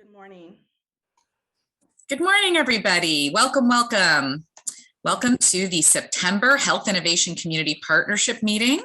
Good morning. Good morning, everybody. Welcome, welcome. Welcome to the September Health Innovation Community Partnership meeting.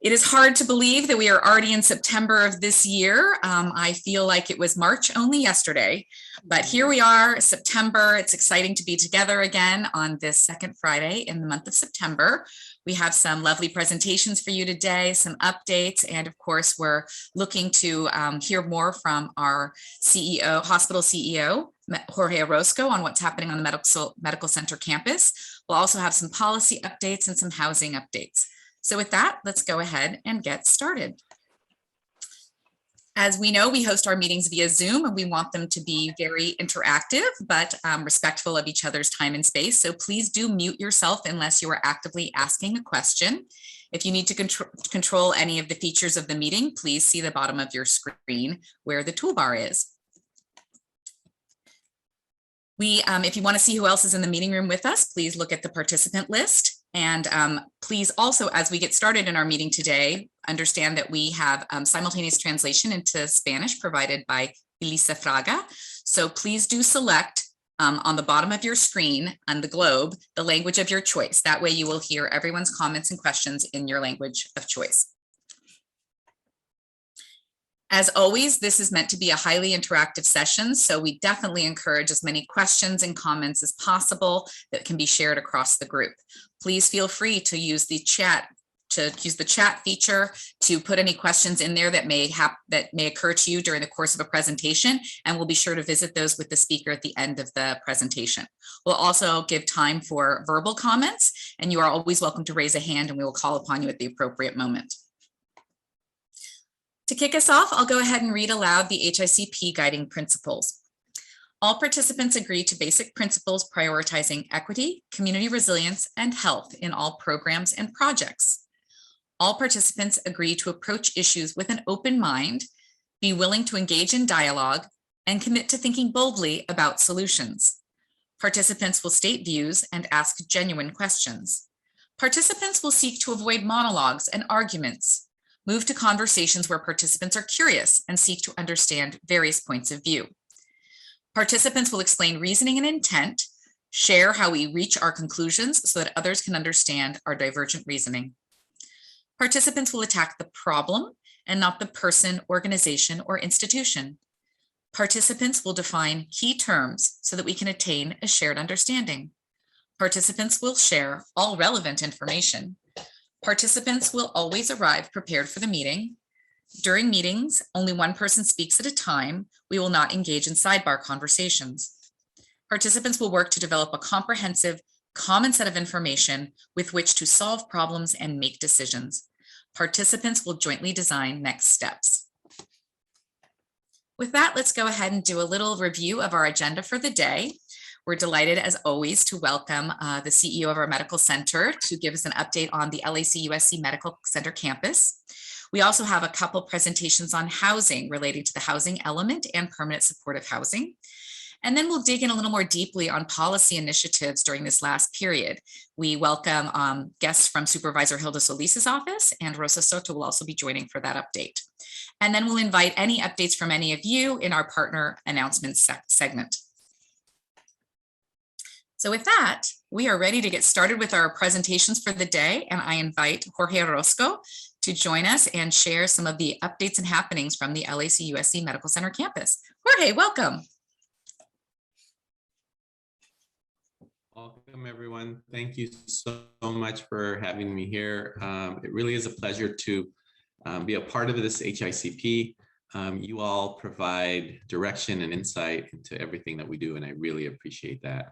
It is hard to believe that we are already in September of this year. I feel like it was March only yesterday, but here we are, September. It's exciting to be together again on this second Friday in the month of September. We have some lovely presentations for you today, some updates, and of course, we're looking to hear more from our CEO, hospital CEO, Jorge Orozco, on what's happening on the medical center campus. We'll also have some policy updates and some housing updates. So with that, let's go ahead and get started. As we know, we host our meetings via Zoom, and we want them to be very interactive, but respectful of each other's time and space. So please do mute yourself unless you are actively asking a question. If you need to control any of the features of the meeting, please see the bottom of your screen where the toolbar is. If you want to see who else is in the meeting room with us, please look at the participant list. And please also, as we get started in our meeting today, understand that we have simultaneous translation into Spanish provided by Elisa Fraga. So please do select on the bottom of your screen on the globe, the language of your choice. That way you will hear everyone's comments and questions in your language of choice. As always, this is meant to be a highly interactive session, so we definitely encourage as many questions and comments as possible that can be shared across the group. Please feel free to use the chat feature to put any questions in there that may occur to you during the course of a presentation, and we'll be sure to visit those with the speaker at the end of the presentation. We'll also give time for verbal comments, and you are always welcome to raise a hand, and we will call upon you at the appropriate moment. To kick us off, I'll go ahead and read aloud the HICP guiding principles. All participants agree to basic principles prioritizing equity, community resilience, and health in all programs and projects. All participants agree to approach issues with an open mind, be willing to engage in dialogue, and commit to thinking boldly about solutions. Participants will state views and ask genuine questions. Participants will seek to avoid monologues and arguments. Move to conversations where participants are curious and seek to understand various points of view. Participants will explain reasoning and intent, share how we reach our conclusions so that others can understand our divergent reasoning. Participants will attack the problem and not the person, organization, or institution. Participants will define key terms so that we can attain a shared understanding. Participants will share all relevant information. Participants will always arrive prepared for the meeting. During meetings, only one person speaks at a time. We will not engage in sidebar conversations. Participants will work to develop a comprehensive, common set of information with which to solve problems and make decisions. Participants will jointly design next steps. With that, let's go ahead and do a little review of our agenda for the day. We're delighted, as always, to welcome the CEO of our medical center to give us an update on the LAC-USC Medical Center campus. We also have a couple presentations on housing relating to the housing element and permanent supportive housing. And then we'll dig in a little more deeply on policy initiatives during this last period. We welcome guests from Supervisor Hilda Solis's office, and Rosa Soto will also be joining for that update. And then we'll invite any updates from any of you in our partner announcements segment. So with that, we are ready to get started with our presentations for the day, and I invite Jorge Orozco to join us and share some of the updates and happenings from the LAC-USC Medical Center campus. Jorge, welcome. Welcome, everyone. Thank you so much for having me here. It really is a pleasure to be a part of this HICP. You all provide direction and insight into everything that we do, and I really appreciate that.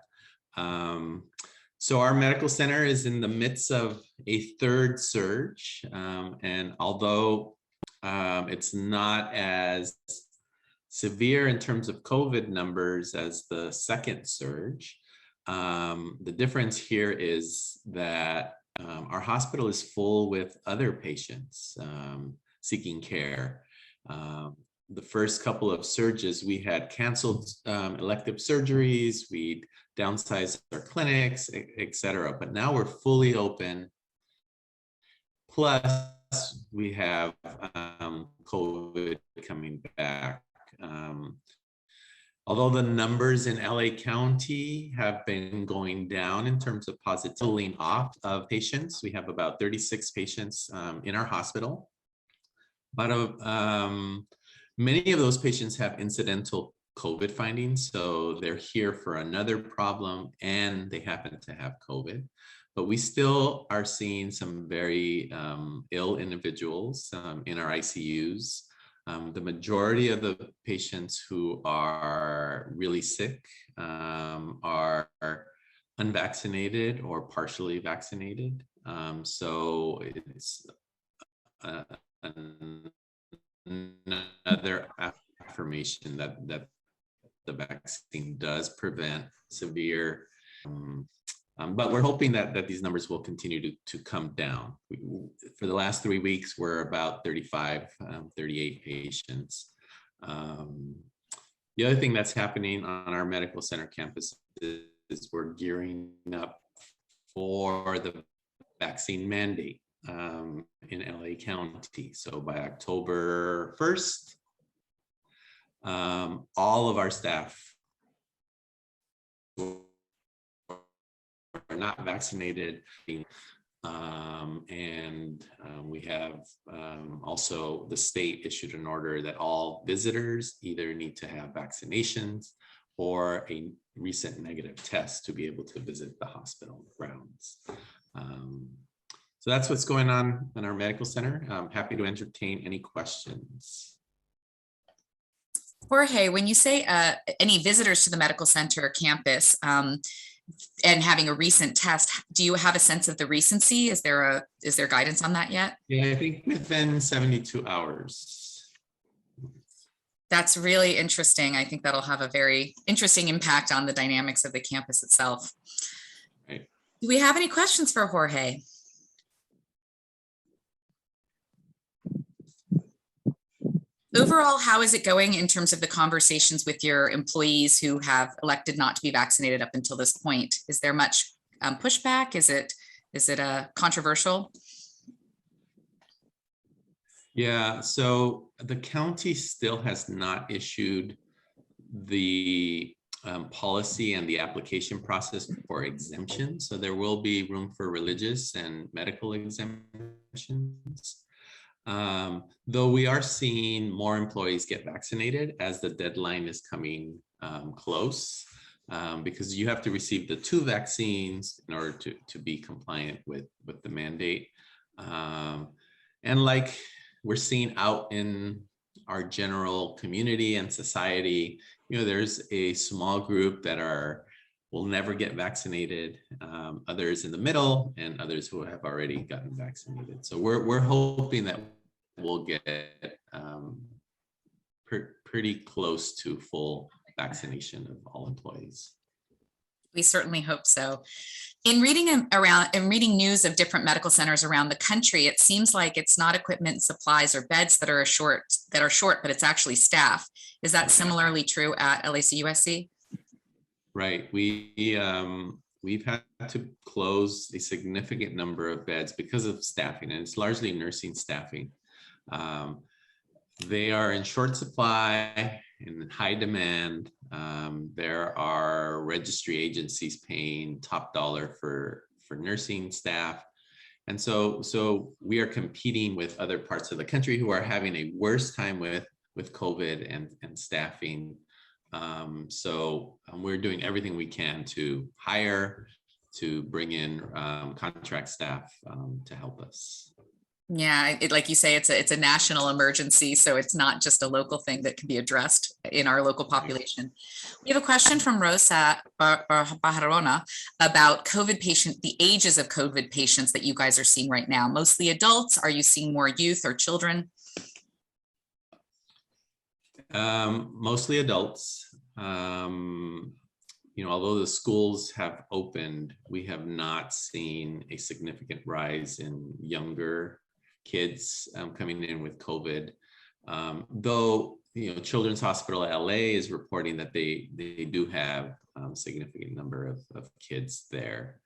So our medical center is in the midst of a third surge, and although it's not as severe in terms of COVID numbers as the second surge, the difference here is that our hospital is full with other patients seeking care. The first couple of surges, we had canceled elective surgeries, we downsized our clinics, etc. But now we're fully open. Plus, we have COVID coming back. Although the numbers in LA County have been going down in terms of positively off of patients, we have about 36 patients in our hospital. But many of those patients have incidental COVID findings, so they're here for another problem and they happen to have COVID. But we still are seeing some very ill individuals in our ICUs. The majority of the patients who are really sick are unvaccinated or partially vaccinated. So it's another affirmation that the vaccine does prevent severe, but we're hoping that these numbers will continue to come down. For the last 3 weeks, we're about 35, 38 patients. The other thing that's happening on our medical center campus is we're gearing up for the vaccine mandate in LA County. So by October 1st, all of our staff are not vaccinated. We have also the state issued an order that all visitors either need to have vaccinations or a recent negative test to be able to visit the hospital grounds. So that's what's going on in our medical center. I'm happy to entertain any questions. Jorge, when you say any visitors to the medical center campus and having a recent test, do you have a sense of the recency? Is there guidance on that yet? Yeah, I think within 72 hours. That's really interesting. I think that'll have a very interesting impact on the dynamics of the campus itself. Right. Do we have any questions for Jorge? Overall, how is it going in terms of the conversations with your employees who have elected not to be vaccinated up until this point? Is there much pushback? Is it controversial? Yeah, so the county still has not issued the policy and the application process for exemption. So there will be room for religious and medical exemptions. Though we are seeing more employees get vaccinated as the deadline is coming close, because you have to receive the 2 vaccines in order to be compliant with the mandate. And like we're seeing out in our general community and society, there's a small group that will never get vaccinated, others in the middle, and others who have already gotten vaccinated. So we're hoping that we'll get pretty close to full vaccination of all employees. We certainly hope so. In reading news of different medical centers around the country, it seems like it's not equipment, supplies, or beds that are short, but it's actually staff. Is that similarly true at LACUSC? Right. We've had to close a significant number of beds because of staffing, and it's largely nursing staffing. They are in short supply and in high demand. There are registry agencies paying top dollar for nursing staff. And so we are competing with other parts of the country who are having a worse time with COVID and staffing. So we're doing everything we can to hire, to bring in contract staff to help us. Yeah, like you say, it's a national emergency, so it's not just a local thing that can be addressed in our local population. We have a question from Rosa Bajarona about the ages of COVID patients that you guys are seeing right now. Mostly adults? Are you seeing more youth or children? Mostly adults. Although the schools have opened, we have not seen a significant rise in younger kids coming in with COVID. Though, Children's Hospital LA is reporting that they do have a significant number of kids there.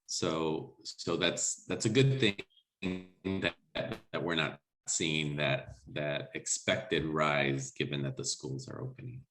So that's a good thing that we're not seeing that that expected rise given that the schools are opening.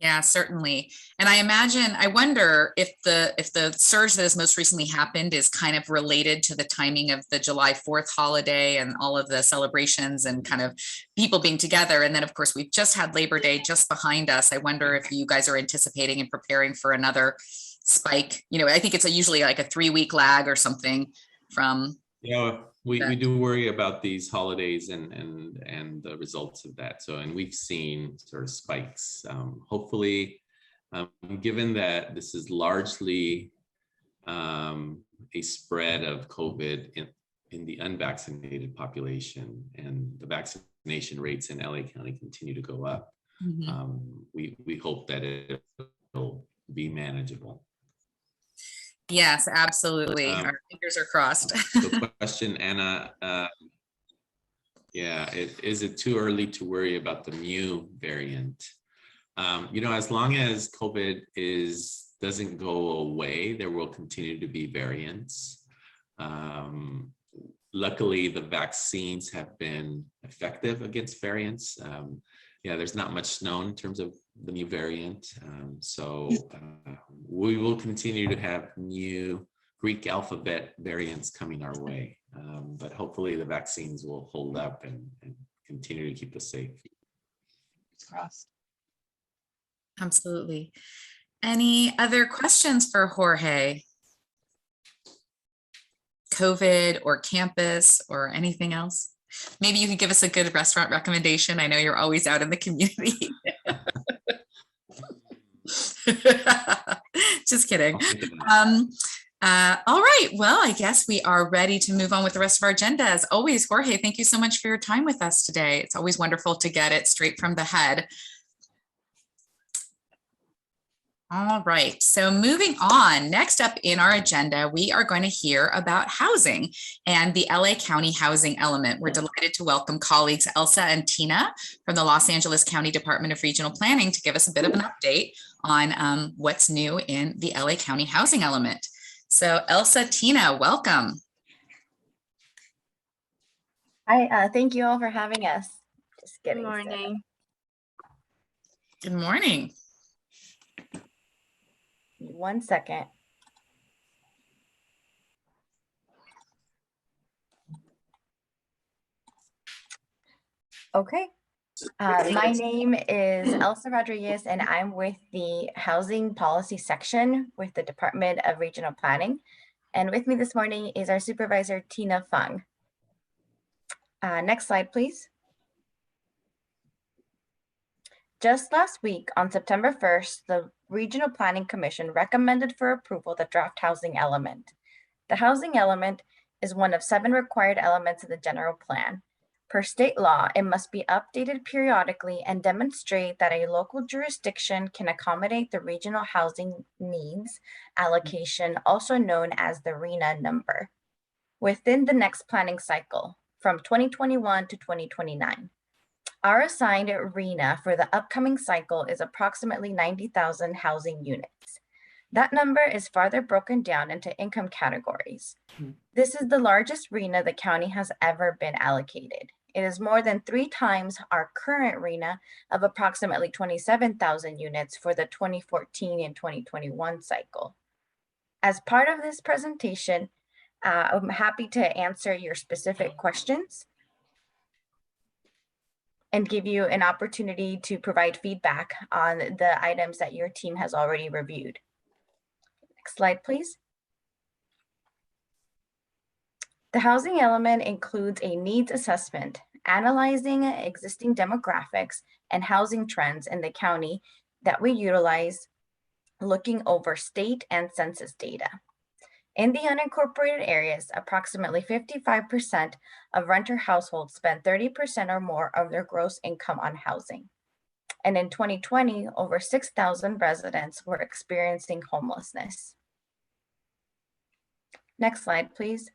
Yeah, certainly. And I wonder if the surge that has most recently happened is kind of related to the timing of the July 4th holiday and all of the celebrations and kind of people being together. And then, of course, we've just had Labor Day just behind us. I wonder if you guys are anticipating and preparing for another spike. You know, I think it's usually like a 3-week lag or something from. Yeah, we do worry about these holidays and the results of that. So, and we've seen sort of spikes. Hopefully, given that this is largely a spread of COVID in the unvaccinated population, and the vaccination rates in LA County continue to go up, we hope that it'll be manageable. Yes, absolutely. Our fingers are crossed. The question, Anna, yeah, is it too early to worry about the Mu variant? You know, as long as COVID doesn't go away, there will continue to be variants. Luckily, the vaccines have been effective against variants. Yeah, there's not much known in terms of the new variant. So we will continue to have new Greek alphabet variants coming our way. But hopefully the vaccines will hold up and continue to keep us safe. Fingers crossed. Absolutely. Any other questions for Jorge? COVID or campus or anything else? Maybe you could give us a good restaurant recommendation. I know you're always out in the community. Just kidding. All right. Well, I guess we are ready to move on with the rest of our agenda. As always, Jorge, thank you so much for your time with us today. It's always wonderful to get it straight from the head. All right, so moving on, next up in our agenda, we are going to hear about housing and the LA County housing element. We're delighted to welcome colleagues Elsa and Tina from the Los Angeles County Department of Regional Planning to give us a bit of an update on what's new in the LA County housing element. So Elsa, Tina, welcome. Hi, thank you all for having us. Just Good getting morning. Good morning. 1 second. Okay. My name is Elsa Rodriguez, and I'm with the Housing Policy Section with the Department of Regional Planning. And with me this morning is our supervisor, Tina Fung. Next slide, please. Just last week, on September 1st, the Regional Planning Commission recommended for approval the draft housing element. The housing element is one of 7 required elements of the general plan. Per state law, it must be updated periodically and demonstrate that a local jurisdiction can accommodate the regional housing needs allocation, also known as the RHNA number, within the next planning cycle from 2021 to 2029. Our assigned RHNA for the upcoming cycle is approximately 90,000 housing units. That number is farther broken down into income categories. This is the largest RHNA the county has ever been allocated. It is more than 3 times our current RHNA of approximately 27,000 units for the 2014 and 2021 cycle. As part of this presentation, I'm happy to answer your specific questions and give you an opportunity to provide feedback on the items that your team has already reviewed. Next slide, please. The housing element includes a needs assessment, analyzing existing demographics and housing trends in the county that we utilize, looking over state and census data. In the unincorporated areas, approximately 55% of renter households spend 30% or more of their gross income on housing. And in 2020, over 6,000 residents were experiencing homelessness. Next slide, please.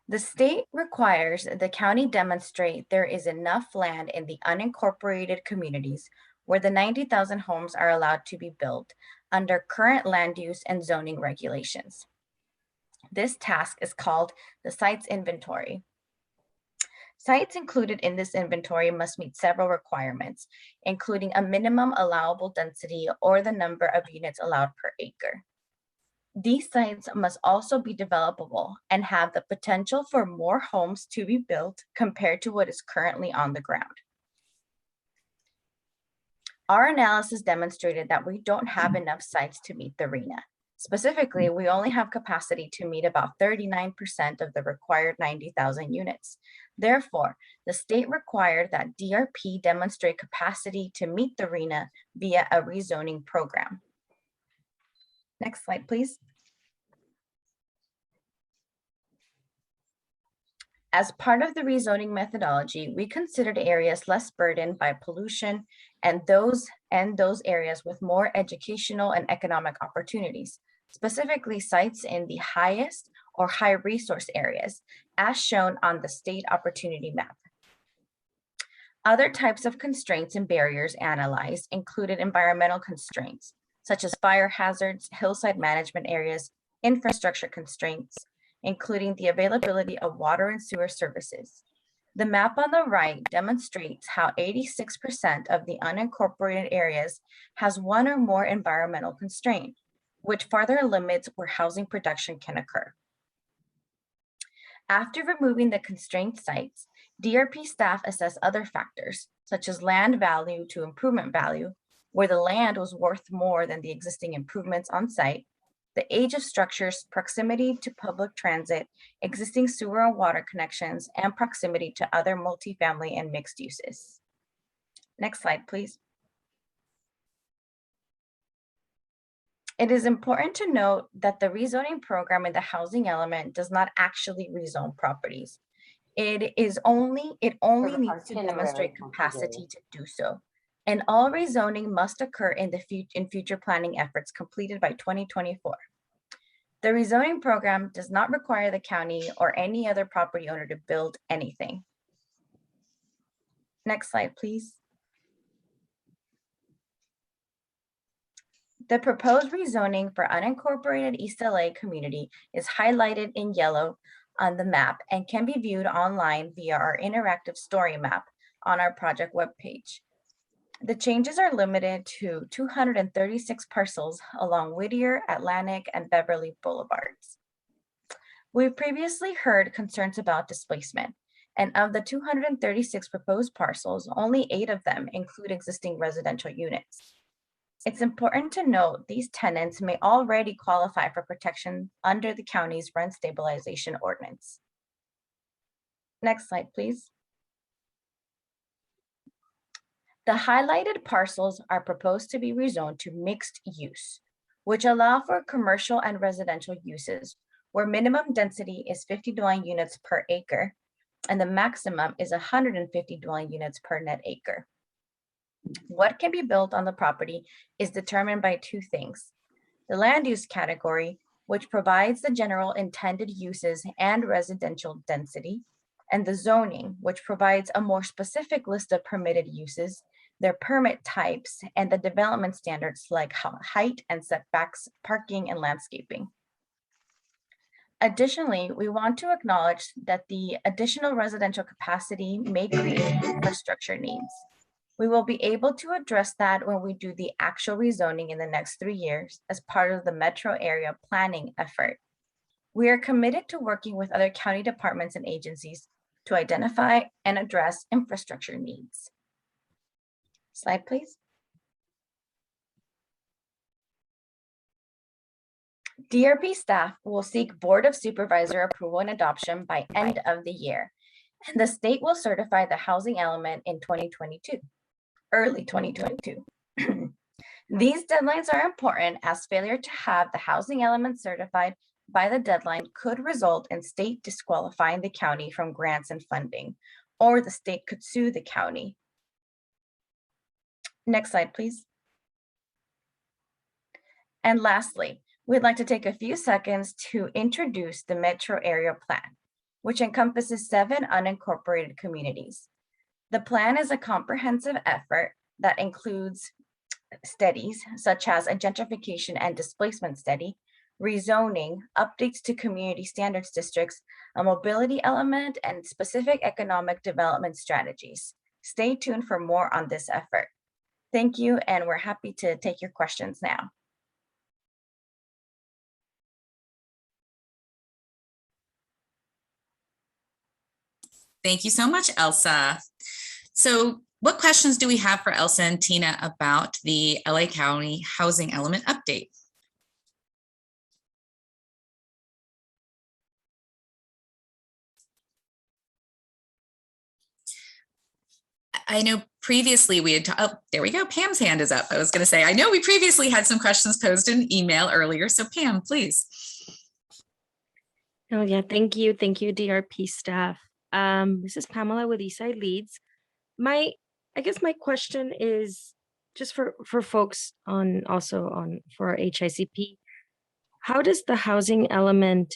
The state requires the county demonstrate there is enough land in the unincorporated communities where the 90,000 homes are allowed to be built under current land use and zoning regulations. This task is called the sites inventory. Sites included in this inventory must meet several requirements, including a minimum allowable density or the number of units allowed per acre. These sites must also be developable and have the potential for more homes to be built compared to what is currently on the ground. Our analysis demonstrated that we don't have enough sites to meet the RHNA. Specifically, we only have capacity to meet about 39% of the required 90,000 units. Therefore, the state required that DRP demonstrate capacity to meet the RHNA via a rezoning program. Next slide, please. As part of the rezoning methodology, we considered areas less burdened by pollution and those areas with more educational and economic opportunities, specifically sites in the highest or high resource areas, as shown on the state opportunity map. Other types of constraints and barriers analyzed included environmental constraints, such as fire hazards, hillside management areas, infrastructure constraints, including the availability of water and sewer services. The map on the right demonstrates how 86% of the unincorporated areas has one or more environmental constraint, which further limits where housing production can occur. After removing the constrained sites, DRP staff assess other factors, such as land value to improvement value, where the land was worth more than the existing improvements on site, the age of structures, proximity to public transit, existing sewer and water connections, and proximity to other multifamily and mixed uses. Next slide, please. It is important to note that the rezoning program in the housing element does not actually rezone properties. It only needs to demonstrate capacity to do so. And all rezoning must occur in future planning efforts completed by 2024. The rezoning program does not require the county or any other property owner to build anything. Next slide, please. The proposed rezoning for unincorporated East LA community is highlighted in yellow on the map and can be viewed online via our interactive story map on our project webpage. The changes are limited to 236 parcels along Whittier, Atlantic, and Beverly Boulevards. We previously heard concerns about displacement, and of the 236 proposed parcels, only 8 of them include existing residential units. It's important to note these tenants may already qualify for protection under the county's rent stabilization ordinance. Next slide, please. The highlighted parcels are proposed to be rezoned to mixed use, which allow for commercial and residential uses, where minimum density is 50 dwelling units per acre, and the maximum is 150 dwelling units per net acre. What can be built on the property is determined by 2 things: the land use category, which provides the general intended uses and residential density, and the zoning, which provides a more specific list of permitted uses, their permit types, and the development standards like height and setbacks, parking, and landscaping. Additionally, we want to acknowledge that the additional residential capacity may create infrastructure needs. We will be able to address that when we do the actual rezoning in the next 3 years as part of the metro area planning effort. We are committed to working with other county departments and agencies to identify and address infrastructure needs. Slide, please. DRP staff will seek Board of Supervisor approval and adoption by end of the year, and the state will certify the housing element in 2022, early 2022. These deadlines are important as failure to have the housing element certified by the deadline could result in state disqualifying the county from grants and funding, or the state could sue the county. Next slide, please. And lastly, we'd like to take a few seconds to introduce the Metro Area Plan, which encompasses 7 unincorporated communities. The plan is a comprehensive effort that includes studies such as a gentrification and displacement study, rezoning, updates to community standards districts, a mobility element, and specific economic development strategies. Stay tuned for more on this effort. Thank you, and we're happy to take your questions now. Thank you so much, Elsa. So what questions do we have for Elsa and Tina about the LA County housing element update? I know previously we had, oh, there we go. Pam's hand is up. I was going to say, I know we previously had some questions posted in email earlier. So Pam, please. Oh yeah, thank you. Thank you, DRP staff. This is Pamela with Eastside Leads. I guess my question is just for folks on for our HICP, how does the housing element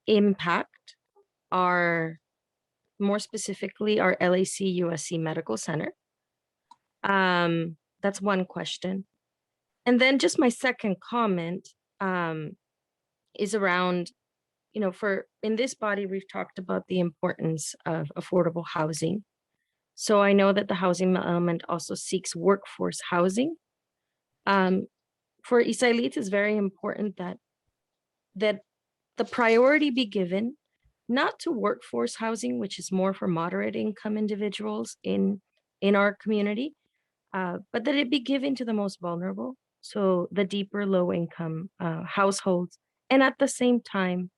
impact more specifically our LAC USC Medical Center? That's one question. And then just my second comment is around, in this body, we've talked about the importance of affordable housing. So I know that the housing element also seeks workforce housing. For Eastside Leads, it's very important that the priority be given not to workforce housing, which is more for moderate income individuals in our community, but that it be given to the most vulnerable, so the deeper low income households, and at the same time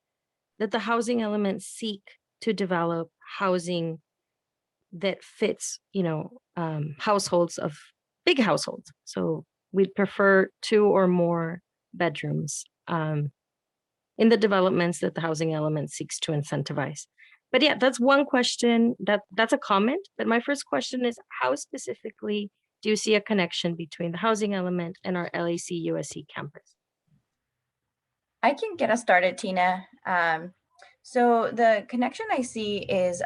that the housing elements seek to develop housing that fits, households of big households. So we'd prefer 2 or more bedrooms in the developments that the housing element seeks to incentivize. But yeah, that's one question. That's a comment. But my first question is, how specifically do you see a connection between the housing element and our LAC USC campus? I can get us started, Tina. So the connection I see is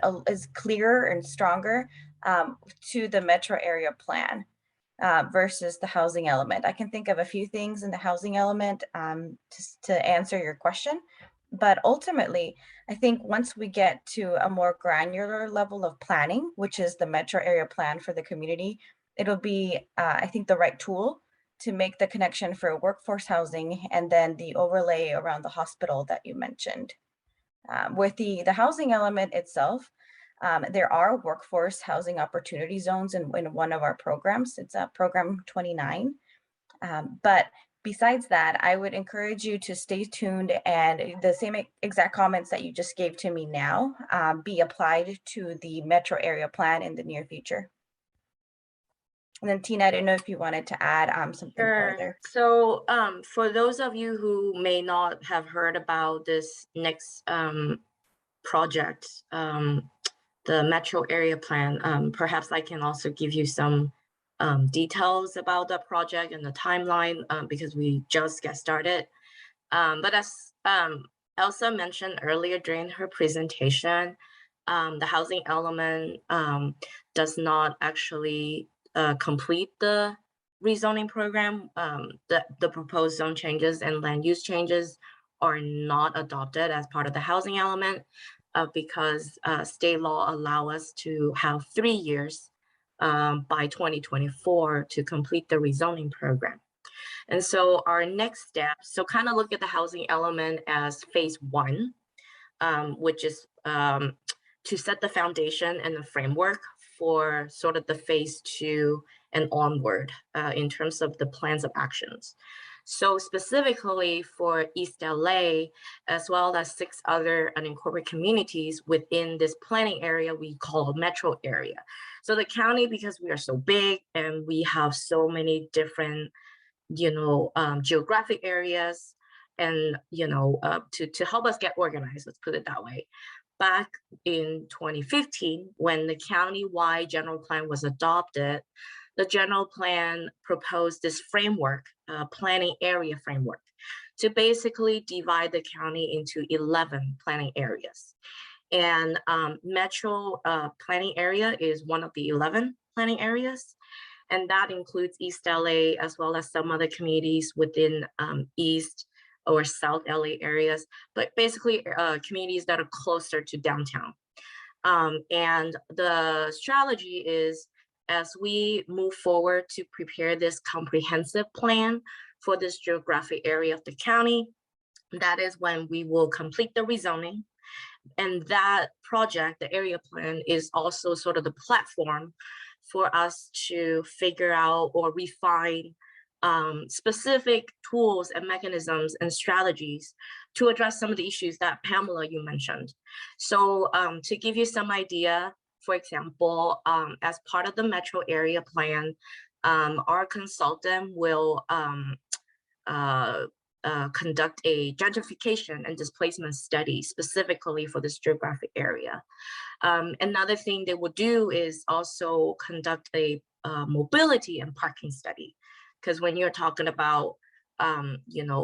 clearer and stronger to the metro area plan versus the housing element. I can think of a few things in the housing element to answer your question, but ultimately, I think once we get to a more granular level of planning, which is the metro area plan for the community, it'll be, I think, the right tool to make the connection for workforce housing and then the overlay around the hospital that you mentioned. With the housing element itself, there are workforce housing opportunity zones in one of our programs. It's program 29. But besides that, I would encourage you to stay tuned, and the same exact comments that you just gave to me now be applied to the metro area plan in the near future. And then Tina, I don't know if you wanted to add something further. So for those of you who may not have heard about this next project, the metro area plan, perhaps I can also give you some details about the project and the timeline because we just get started. But as Elsa mentioned earlier during her presentation, the housing element does not actually complete the rezoning program. The proposed zone changes and land use changes are not adopted as part of the housing element because state law allow us to have 3 years by 2024 to complete the rezoning program. And so our next step, so kind of look at the housing element as phase 1, which is to set the foundation and the framework for sort of the phase 2 and onward in terms of the plans of actions. So specifically for East LA, as well as 6 other unincorporated communities within this planning area we call metro area. So the county, because we are so big and we have so many different, geographic areas, and to help us get organized, let's put it that way. Back in 2015, when the county-wide general plan was adopted, the general plan proposed this framework, planning area framework, to basically divide the county into 11 planning areas. And metro planning area is one of the 11 planning areas. And that includes East LA, as well as some other communities within East, or South LA areas, but basically communities that are closer to downtown. And the strategy is, as we move forward to prepare this comprehensive plan for this geographic area of the county, that is when we will complete the rezoning. And that project, the area plan, is also sort of the platform for us to figure out or refine specific tools and mechanisms and strategies to address some of the issues that Pamela, you mentioned. So to give you some idea, for example, as part of the metro area plan, our consultant will conduct a gentrification and displacement study specifically for this geographic area. Another thing they will do is also conduct a mobility and parking study, because when you're talking about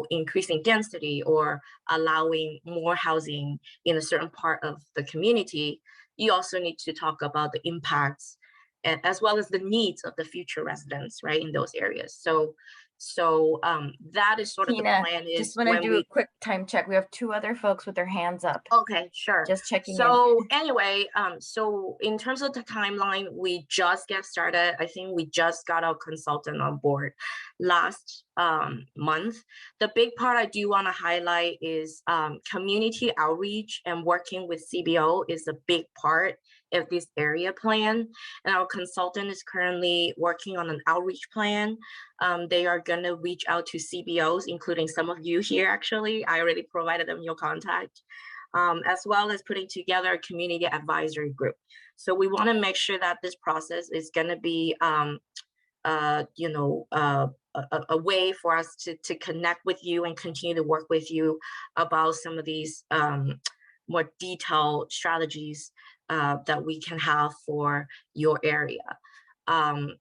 increasing density or allowing more housing in a certain part of the community, you also need to talk about the impacts as well as the needs of the future residents, right, in those areas. So that is sort of Tina, the plan. Is just want to do a quick time check. We have 2 other folks with their hands up. Okay, sure. Just checking so anyway, so in terms of the timeline, we just get started. I think we just got our consultant on board last month. The big part I do want to highlight is community outreach and working with CBO is a big part of this area plan. And our consultant is currently working on an outreach plan. They are going to reach out to CBOs, including some of you here. Actually, I already provided them your contact, as well as putting together a community advisory group. So we want to make sure that this process is going to be a way for us to connect with you and continue to work with you about some of these more detailed strategies that we can have for your area.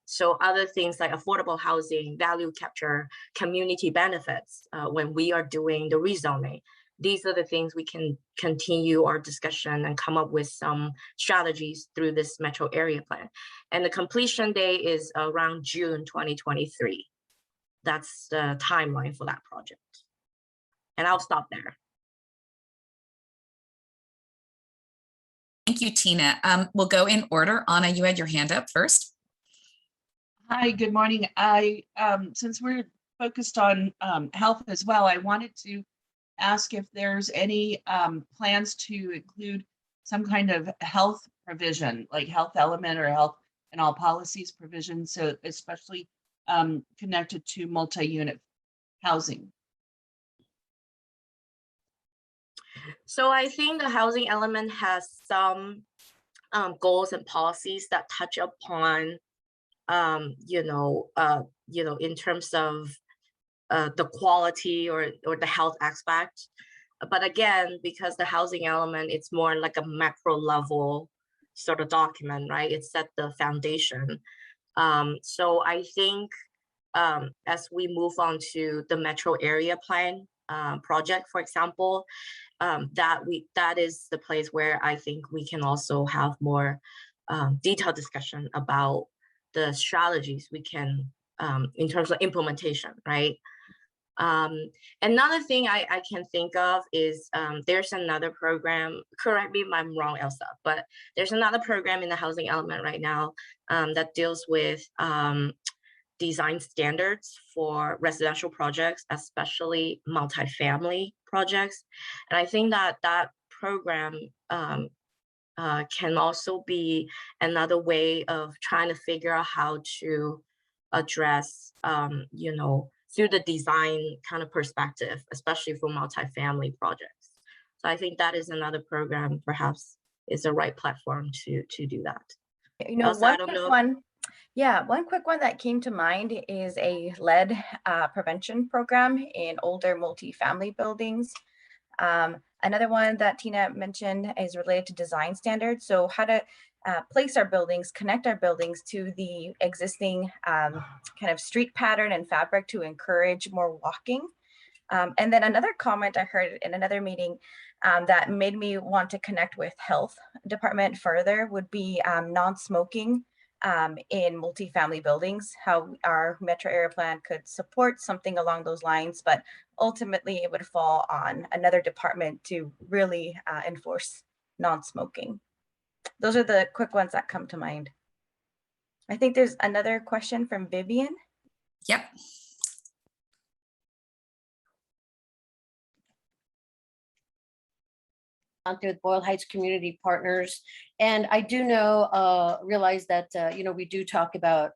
So other things like affordable housing, value capture, community benefits, when we are doing the rezoning, these are the things we can continue our discussion and come up with some strategies through this metro area plan. And the completion day is around June 2023. That's the timeline for that project. And I'll stop there. Thank you, Tina. We'll go in order. Anna, you had your hand up first. Hi, good morning. Since we're focused on health as well, I wanted to ask if there's any plans to include some kind of health provision, like health element or health and all policies provision, so especially connected to multi-unit housing. So I think the housing element has some goals and policies that touch upon, in terms of the quality or the health aspect. But again, because the housing element, it's more like a macro level sort of document, right? It set the foundation. So I think as we move on to the metro area plan project, for example, that is the place where I think we can also have more detailed discussion about the strategies we can in terms of implementation, right? Another thing I can think of is there's another program, correct me if I'm wrong, Elsa, but there's another program in the housing element right now that deals with design standards for residential projects, especially multifamily projects. And I think that that program can also be another way of trying to figure out how to address, through the design kind of perspective, especially for multifamily projects. So I think that is another program, perhaps is the right platform to do that. Elsa, one quick one that came to mind is a lead prevention program in older multifamily buildings. Another one that Tina mentioned is related to design standards. So how to place our buildings, connect our buildings to the existing kind of street pattern and fabric to encourage more walking. And then another comment I heard in another meeting that made me want to connect with health department further would be non-smoking in multifamily buildings, how our metro area plan could support something along those lines, but ultimately it would fall on another department to really enforce non-smoking. Those are the quick ones that come to mind. I think there's another question from Vivian. Yep. With Boyle Heights Community Partners. And I do know, realize that, we do talk about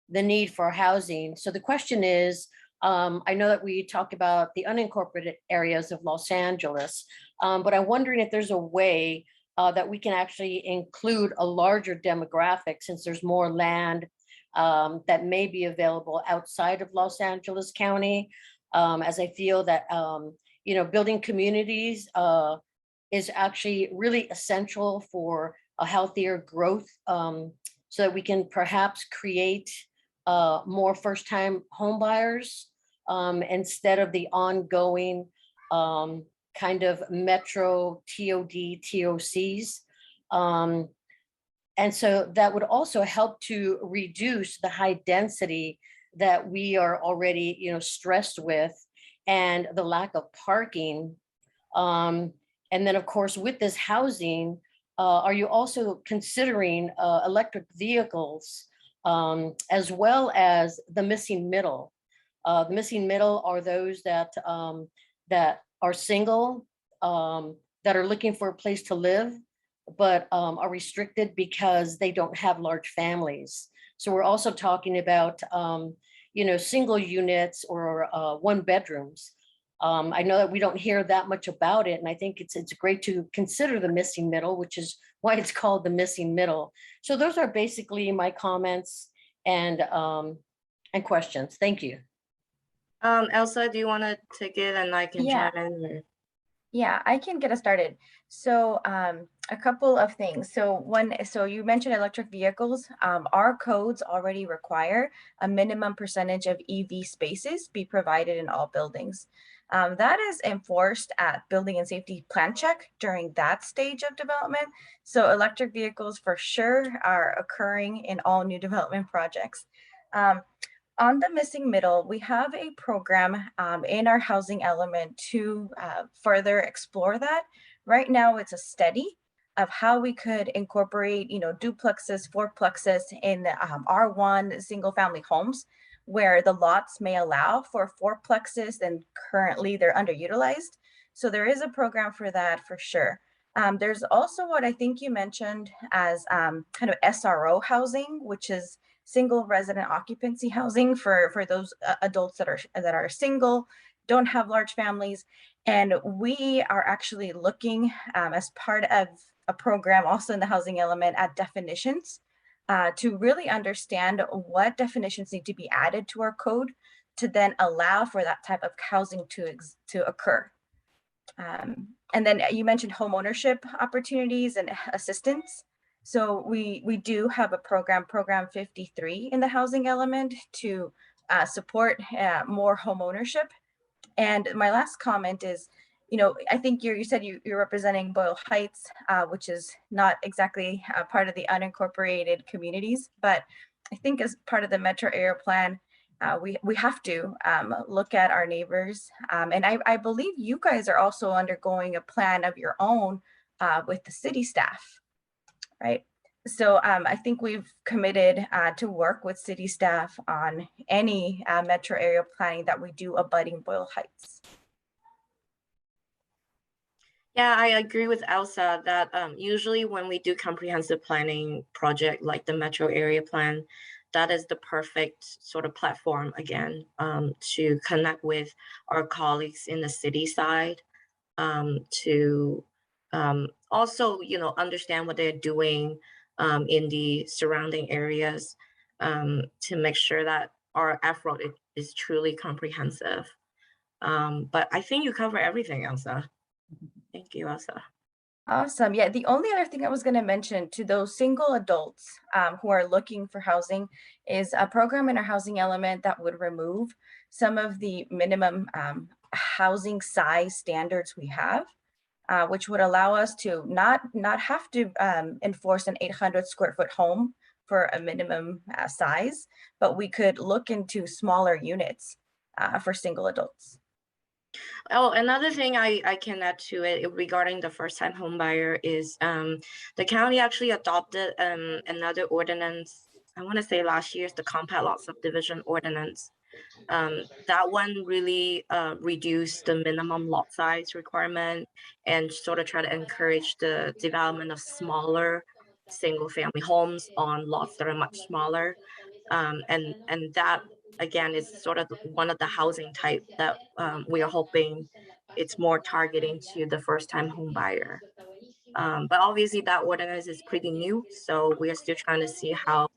the need for housing. So the question is, I know that we talk about the unincorporated areas of Los Angeles, but I'm wondering if there's a way that we can actually include a larger demographic, since there's more land that may be available outside of Los Angeles County, as I feel that, building communities is actually really essential for a healthier growth, so that we can perhaps create more first-time home buyers instead of the ongoing kind of metro TOD, TOCs. And so that would also help to reduce the high density that we are already, stressed with, and the lack of parking. And then, of course, with this housing, are you also considering electric vehicles, as well as the missing middle? The missing middle are those that that are single, that are looking for a place to live, but are restricted because they don't have large families. So we're also talking about, single units or one bedrooms. I know that we don't hear that much about it, and I think it's great to consider the missing middle, which is why it's called the missing middle. So those are basically my comments and questions. Thank you. Elsa, do you want to take it and I can Yeah. chime in? Or? Yeah, I can get us started. So a couple of things. So you mentioned electric vehicles. Our codes already require a minimum percentage of EV spaces be provided in all buildings. That is enforced at building and safety plan check during that stage of development. So electric vehicles for sure are occurring in all new development projects. On the missing middle, we have a program in our housing element to further explore that. Right now, it's a study of how we could incorporate, duplexes, fourplexes in R1 single family homes, where the lots may allow for fourplexes and currently they're underutilized. So there is a program for that for sure. There's also what I think you mentioned as kind of SRO housing, which is single resident occupancy housing for those adults that are single, don't have large families. And we are actually looking as part of a program also in the housing element at definitions to really understand what definitions need to be added to our code to then allow for that type of housing to occur. And then you mentioned home ownership opportunities and assistance. So we do have a program 53 in the housing element to support more home ownership. And my last comment is, I think you said you're representing Boyle Heights, which is not exactly part of the unincorporated communities, but I think as part of the metro area plan, we have to look at our neighbors. And I believe you guys are also undergoing a plan of your own with the city staff. Right. So I think we've committed to work with city staff on any metro area planning that we do abutting Boyle Heights. Yeah, I agree with Elsa that usually when we do comprehensive planning project like the metro area plan, that is the perfect sort of platform again to connect with our colleagues in the city side, to also, understand what they're doing in the surrounding areas, to make sure that our effort is truly comprehensive. But I think you cover everything, Elsa. Thank you, Elsa. Awesome. Yeah, the only other thing I was going to mention to those single adults who are looking for housing is a program in our housing element that would remove some of the minimum housing size standards we have. Which would allow us to not have to enforce an 800 square foot home for a minimum size, but we could look into smaller units for single adults. Oh, another thing I can add to it regarding the first-time home buyer is the county actually adopted another ordinance. I want to say last year's the compact lot subdivision ordinance. That one really reduced the minimum lot size requirement and sort of try to encourage the development of smaller single-family homes on lots that are much smaller. And that again is sort of one of the housing type that we are hoping it's more targeting to the first-time home buyer. But obviously that ordinance is pretty new, so we are still trying to see how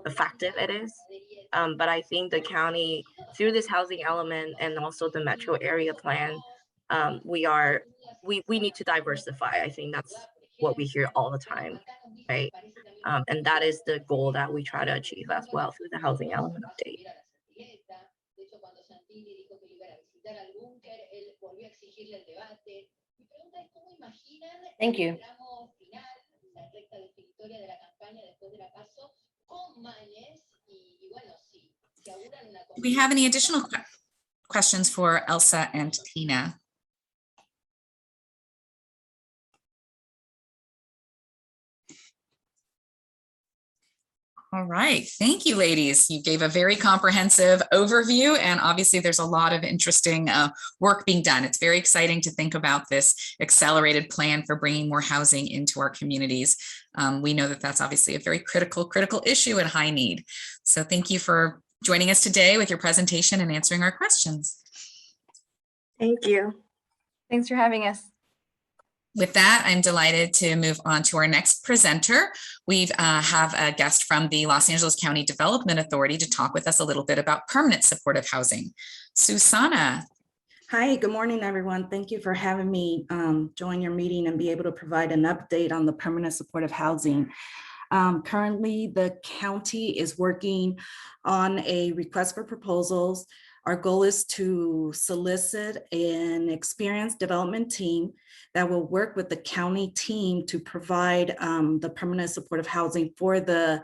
effective it is. But I think the county, through this housing element and also the metro area plan, we need to diversify. I think that's what we hear all the time, right? And that is the goal that we try to achieve as well through the housing element update. Thank you. Do we have any additional questions for Elsa and Tina? All right, thank you, ladies. You gave a very comprehensive overview, and obviously there's a lot of interesting work being done. It's very exciting to think about this accelerated plan for bringing more housing into our communities. We know that that's obviously a very critical issue and high need. So thank you for joining us today with your presentation and answering our questions. Thank you. Thanks for having us. With that, I'm delighted to move on to our next presenter. We have a guest from the Los Angeles County Development Authority to talk with us a little bit about permanent supportive housing. Susanna. Hi, good morning, everyone. Thank you for having me join your meeting and be able to provide an update on the permanent supportive housing. Currently, the county is working on a request for proposals. Our goal is to solicit an experienced development team that will work with the county team to provide the permanent supportive housing for the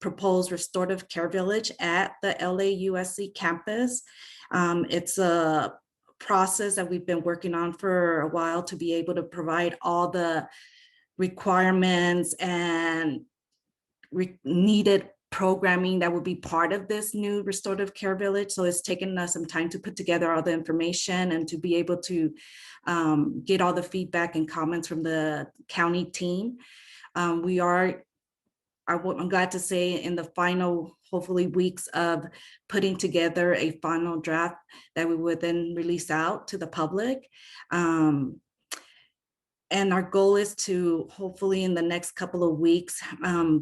proposed restorative care village at the LAUSC campus. It's a process that we've been working on for a while to be able to provide all the requirements and needed programming that will be part of this new restorative care village. So it's taken us some time to put together all the information and to be able to get all the feedback and comments from the county team. I'm glad to say in the final, hopefully, weeks of putting together a final draft that we would then release out to the public. And our goal is to hopefully in the next couple of weeks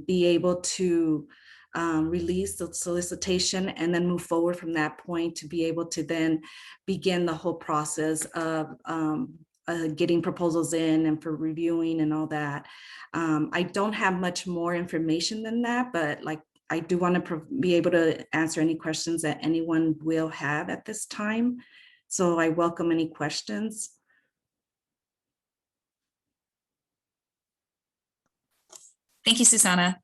be able to release the solicitation and then move forward from that point to be able to then begin the whole process of getting proposals in and for reviewing and all that. I don't have much more information than that, but like I do want to be able to answer any questions that anyone will have at this time. So I welcome any questions. Thank you, Susanna.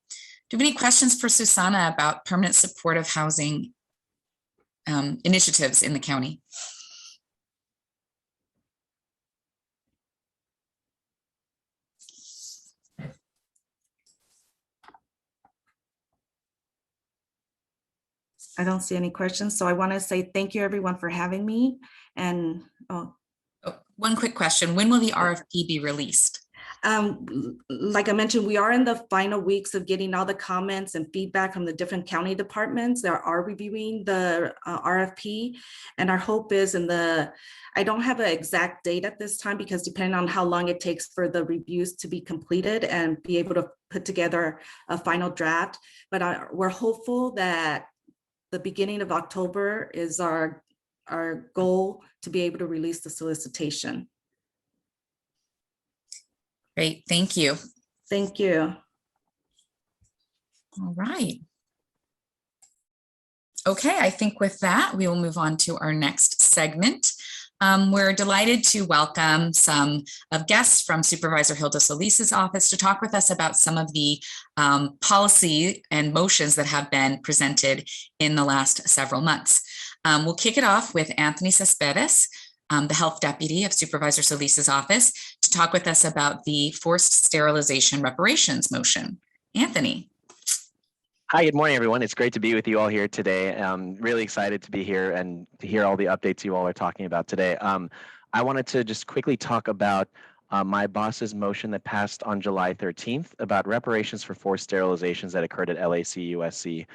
Do you have any questions for Susanna about permanent supportive housing initiatives in the county? I don't see any questions. So I want to say thank you everyone for having me. And one quick question. When will the RFP be released? Like I mentioned, we are in the final weeks of getting all the comments and feedback from the different county departments that are reviewing the RFP. And our hope is I don't have an exact date at this time because depending on how long it takes for the reviews to be completed and be able to put together a final draft. But we're hopeful that the beginning of October is our goal to be able to release the solicitation. Great, thank you. Thank you. All right. Okay, I think with that, we will move on to our next segment. We're delighted to welcome some of guests from Supervisor Hilda Solis's office to talk with us about some of the policy and motions that have been presented in the last several months. We'll kick it off with Anthony Cespedes, the Health Deputy of Supervisor Solis's office, to talk with us about the forced sterilization reparations motion. Anthony. Hi, good morning, everyone. It's great to be with you all here today. I'm really excited to be here and to hear all the updates you all are talking about today. I wanted to just quickly talk about my boss's motion that passed on July 13th about reparations for forced sterilizations that occurred at LAC-USC.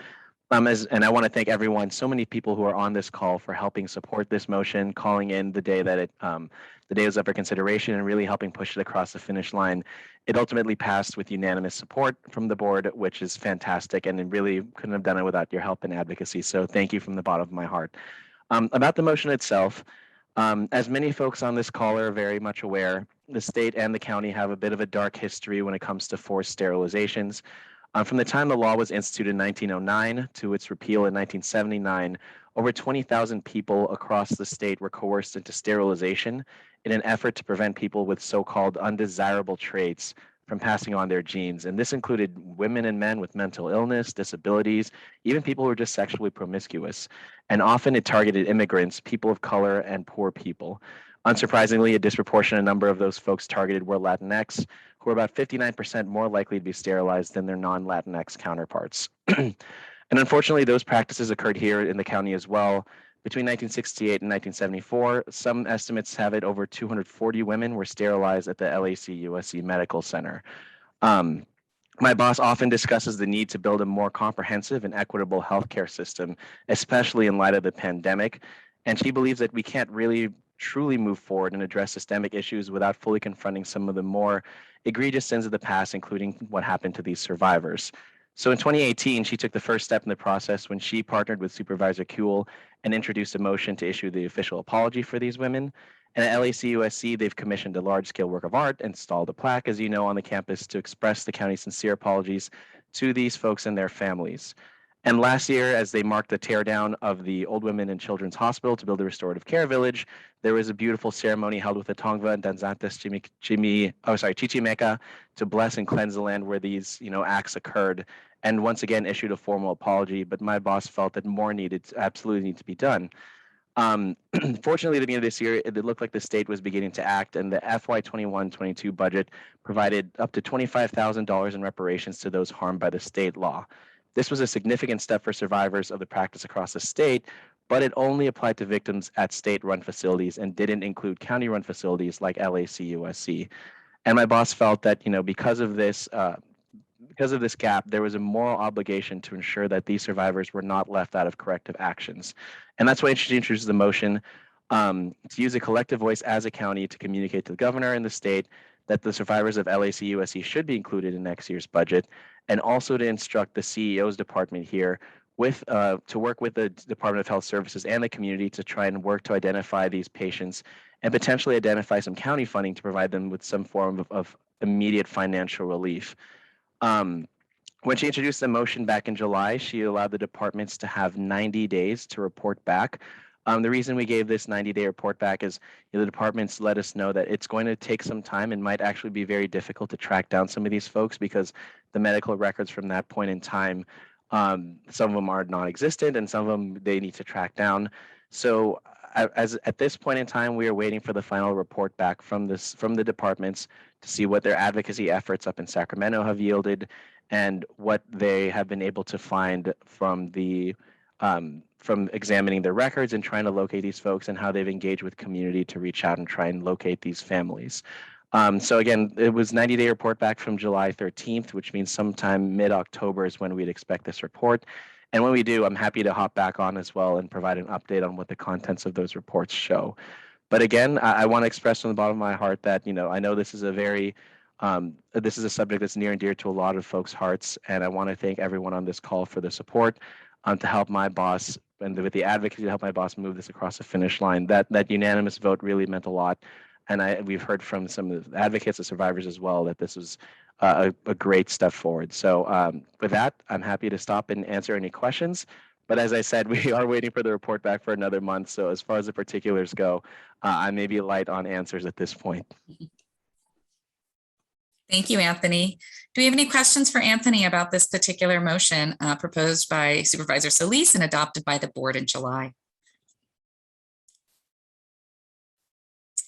And I want to thank everyone, so many people who are on this call for helping support this motion, calling in the day that the day was up for consideration and really helping push it across the finish line. It ultimately passed with unanimous support from the board, which is fantastic, and it really couldn't have done it without your help and advocacy. So thank you from the bottom of my heart. About the motion itself, as many folks on this call are very much aware, the state and the county have a bit of a dark history when it comes to forced sterilizations. From the time the law was instituted in 1909 to its repeal in 1979, over 20,000 people across the state were coerced into sterilization in an effort to prevent people with so-called undesirable traits from passing on their genes. And this included women and men with mental illness, disabilities, even people who were just sexually promiscuous. And often it targeted immigrants, people of color, and poor people. Unsurprisingly, a disproportionate number of those folks targeted were Latinx, who are about 59% more likely to be sterilized than their non-Latinx counterparts. And unfortunately, those practices occurred here in the county as well. Between 1968 and 1974, some estimates have it over 240 women were sterilized at the LAC-USC Medical Center. My boss often discusses the need to build a more comprehensive and equitable healthcare system, especially in light of the pandemic. And she believes that we can't really truly move forward and address systemic issues without fully confronting some of the more egregious sins of the past, including what happened to these survivors. So in 2018, she took the first step in the process when she partnered with Supervisor Kuehl and introduced a motion to issue the official apology for these women. And at LAC-USC, they've commissioned a large-scale work of art, installed a plaque, as you know, on the campus to express the county's sincere apologies to these folks and their families. And last year, as they marked the teardown of the Old Women and Children's Hospital to build a restorative care village, there was a beautiful ceremony held with the Tongva and Danzantes Chichimeca to bless and cleanse the land where these, acts occurred, and once again issued a formal apology. But my boss felt that more absolutely need to be done. Fortunately, at the beginning of this year, it looked like the state was beginning to act, and the FY 21-22 budget provided up to $25,000 in reparations to those harmed by the state law. This was a significant step for survivors of the practice across the state, but it only applied to victims at state-run facilities and didn't include county-run facilities like LAC-USC. And my boss felt that, because of this gap, there was a moral obligation to ensure that these survivors were not left out of corrective actions. And that's why she introduced the motion to use a collective voice as a county to communicate to the governor and the state that the survivors of LAC-USC should be included in next year's budget, and also to instruct the CEO's department here to work with the Department of Health Services and the community to try and work to identify these patients and potentially identify some county funding to provide them with some form of immediate financial relief. When she introduced the motion back in July, she allowed the departments to have 90 days to report back. The reason we gave this 90-day report back is the departments let us know that it's going to take some time and might actually be very difficult to track down some of these folks because the medical records from that point in time, some of them are non-existent and some of them they need to track down. So at this point in time, we are waiting for the final report back from the departments to see what their advocacy efforts up in Sacramento have yielded and what they have been able to find from examining their records and trying to locate these folks and how they've engaged with community to reach out and try and locate these families. So again, it was 90-day report back from July 13th, which means sometime mid-October is when we'd expect this report. And when we do, I'm happy to hop back on as well and provide an update on what the contents of those reports show. But again, I want to express from the bottom of my heart that, I know this is this is a subject that's near and dear to a lot of folks' hearts. And I want to thank everyone on this call for the support to help my boss and with the advocacy to help my boss move this across the finish line. That unanimous vote really meant a lot. And we've heard from some of the advocates, the survivors as well, that this was a great step forward. So with that, I'm happy to stop and answer any questions. But as I said, we are waiting for the report back for another month. So as far as the particulars go, I may be light on answers at this point. Thank you, Anthony. Do we have any questions for Anthony about this particular motion proposed by Supervisor Solis and adopted by the board in July?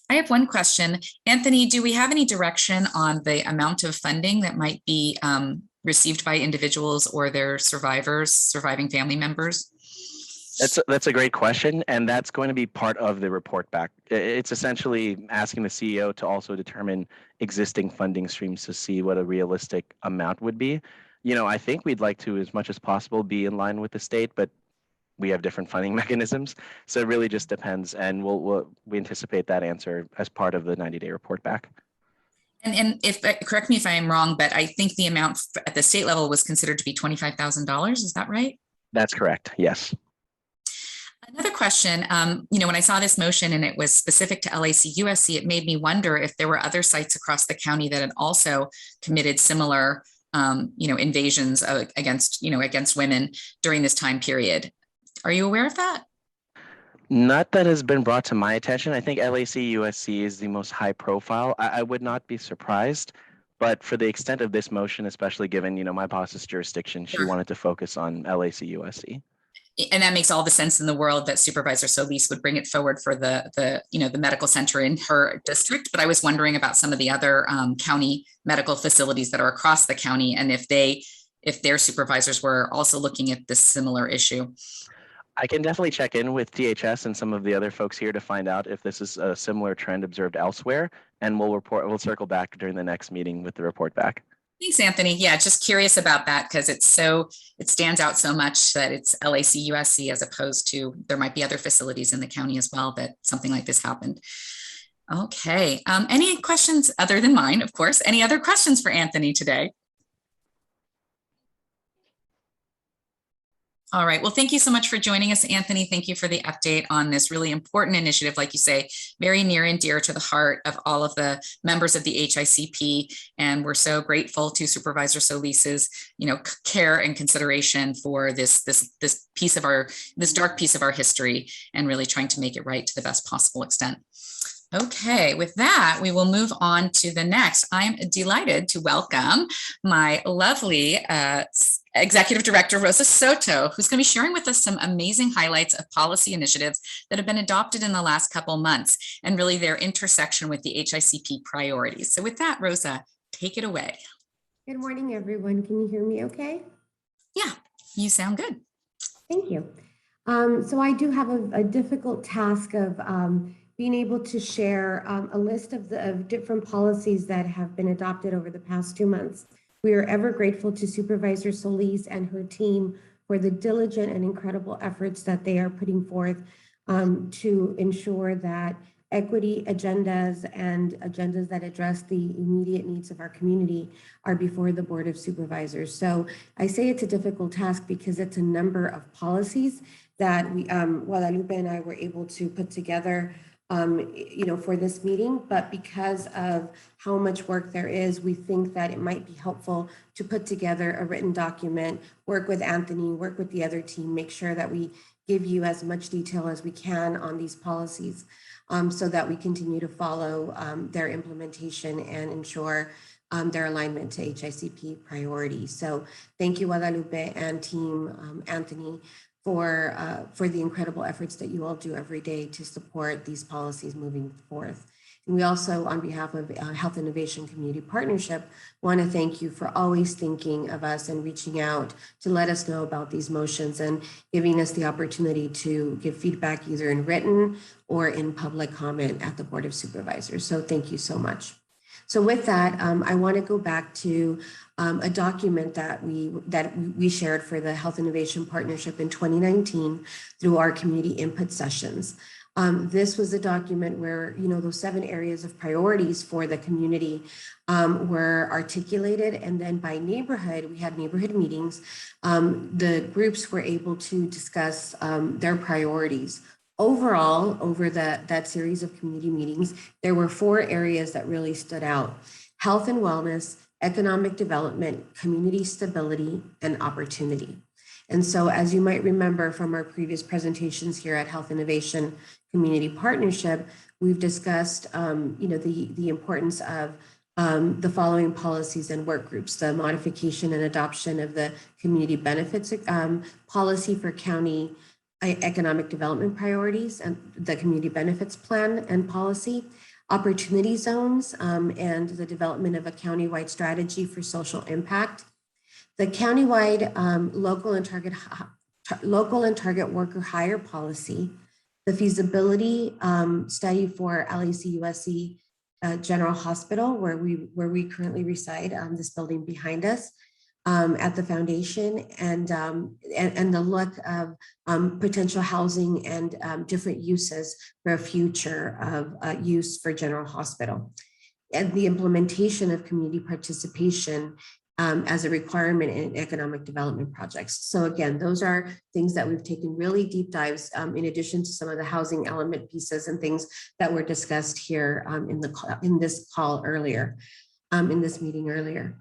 I have one question. Anthony, do we have any direction on the amount of funding that might be received by individuals or their surviving family members? That's a great question, and that's going to be part of the report back. It's essentially asking the CEO to also determine existing funding streams to see what a realistic amount would be. You know, I think we'd like to, as much as possible, be in line with the state, but we have different funding mechanisms, so it really just depends. And we anticipate that answer as part of the 90-day report back. And if correct me if I am wrong, but I think the amount at the state level was considered to be $25,000. Is that right? That's correct. Yes. Another question, when I saw this motion and it was specific to LAC USC, it made me wonder if there were other sites across the county that had also committed similar, invasions against women during this time period. Are you aware of that? Not that has been brought to my attention. I think LAC USC is the most high profile. I would not be surprised, but for the extent of this motion, especially given, my boss's jurisdiction, she wanted to focus on LAC USC. And that makes all the sense in the world that Supervisor Solis would bring it forward for the medical center in her district. But I was wondering about some of the other county medical facilities that are across the county, and if their supervisors were also looking at this similar issue. I can definitely check in with THS and some of the other folks here to find out if this is a similar trend observed elsewhere, and we'll circle back during the next meeting with the report back. Thanks, Anthony. Yeah, just curious about that because it stands out so much that it's LAC USC as opposed to there might be other facilities in the county as well that something like this happened. Okay, any questions other than mine, of course? Any other questions for Anthony today? All right. Well, thank you so much for joining us, Anthony. Thank you for the update on this really important initiative, like you say, very near and dear to the heart of all of the members of the HICP. And we're so grateful to Supervisor Solis's, care and consideration for this dark piece of our history and really trying to make it right to the best possible extent. Okay, with that, we will move on to the next. I'm delighted to welcome my lovely Executive Director, Rosa Soto, who's going to be sharing with us some amazing highlights of policy initiatives that have been adopted in the last couple months and really their intersection with the HICP priorities. So with that, Rosa, take it away. Good morning, everyone. Can you hear me okay? Yeah, you sound good. Thank you. So I do have a difficult task of being able to share a list of different policies that have been adopted over the past 2 months. We are ever grateful to Supervisor Solis and her team for the diligent and incredible efforts that they are putting forth to ensure that equity agendas and agendas that address the immediate needs of our community are before the Board of Supervisors. So I say it's a difficult task because it's a number of policies that we, Guadalupe and I were able to put together for this meeting, but because of how much work there is, we think that it might be helpful to put together a written document, work with Anthony, work with the other team, make sure that we give you as much detail as we can on these policies so that we continue to follow their implementation and ensure their alignment to HICP priorities. So thank you, Guadalupe and team, Anthony, for the incredible efforts that you all do every day to support these policies moving forth. And we also, on behalf of Health Innovation Community Partnership, want to thank you for always thinking of us and reaching out to let us know about these motions and giving us the opportunity to give feedback either in written or in public comment at the Board of Supervisors. So thank you so much. So with that, I want to go back to a document that we shared for the Health Innovation Partnership in 2019 through our community input sessions. This was a document where, those 7 areas of priorities for the community were articulated, and then by neighborhood, we had neighborhood meetings. The groups were able to discuss their priorities. Overall, over that series of community meetings, there were 4 areas that really stood out: health and wellness, economic development, community stability, and opportunity. And so, as you might remember from our previous presentations here at Health Innovation Community Partnership, we've discussed, the importance of the following policies and work groups: the modification and adoption of the community benefits policy for county economic development priorities and the community benefits plan and policy, opportunity zones, and the development of a countywide strategy for social impact, the countywide local and target worker hire policy, the feasibility study for LAC-USC General Hospital, where we currently reside, this building behind us, at the foundation, and the look of potential housing and different uses for a future of use for General Hospital, and the implementation of community participation as a requirement in economic development projects. So again, those are things that we've taken really deep dives in addition to some of the housing element pieces and things that were discussed here in this call earlier, in this meeting earlier.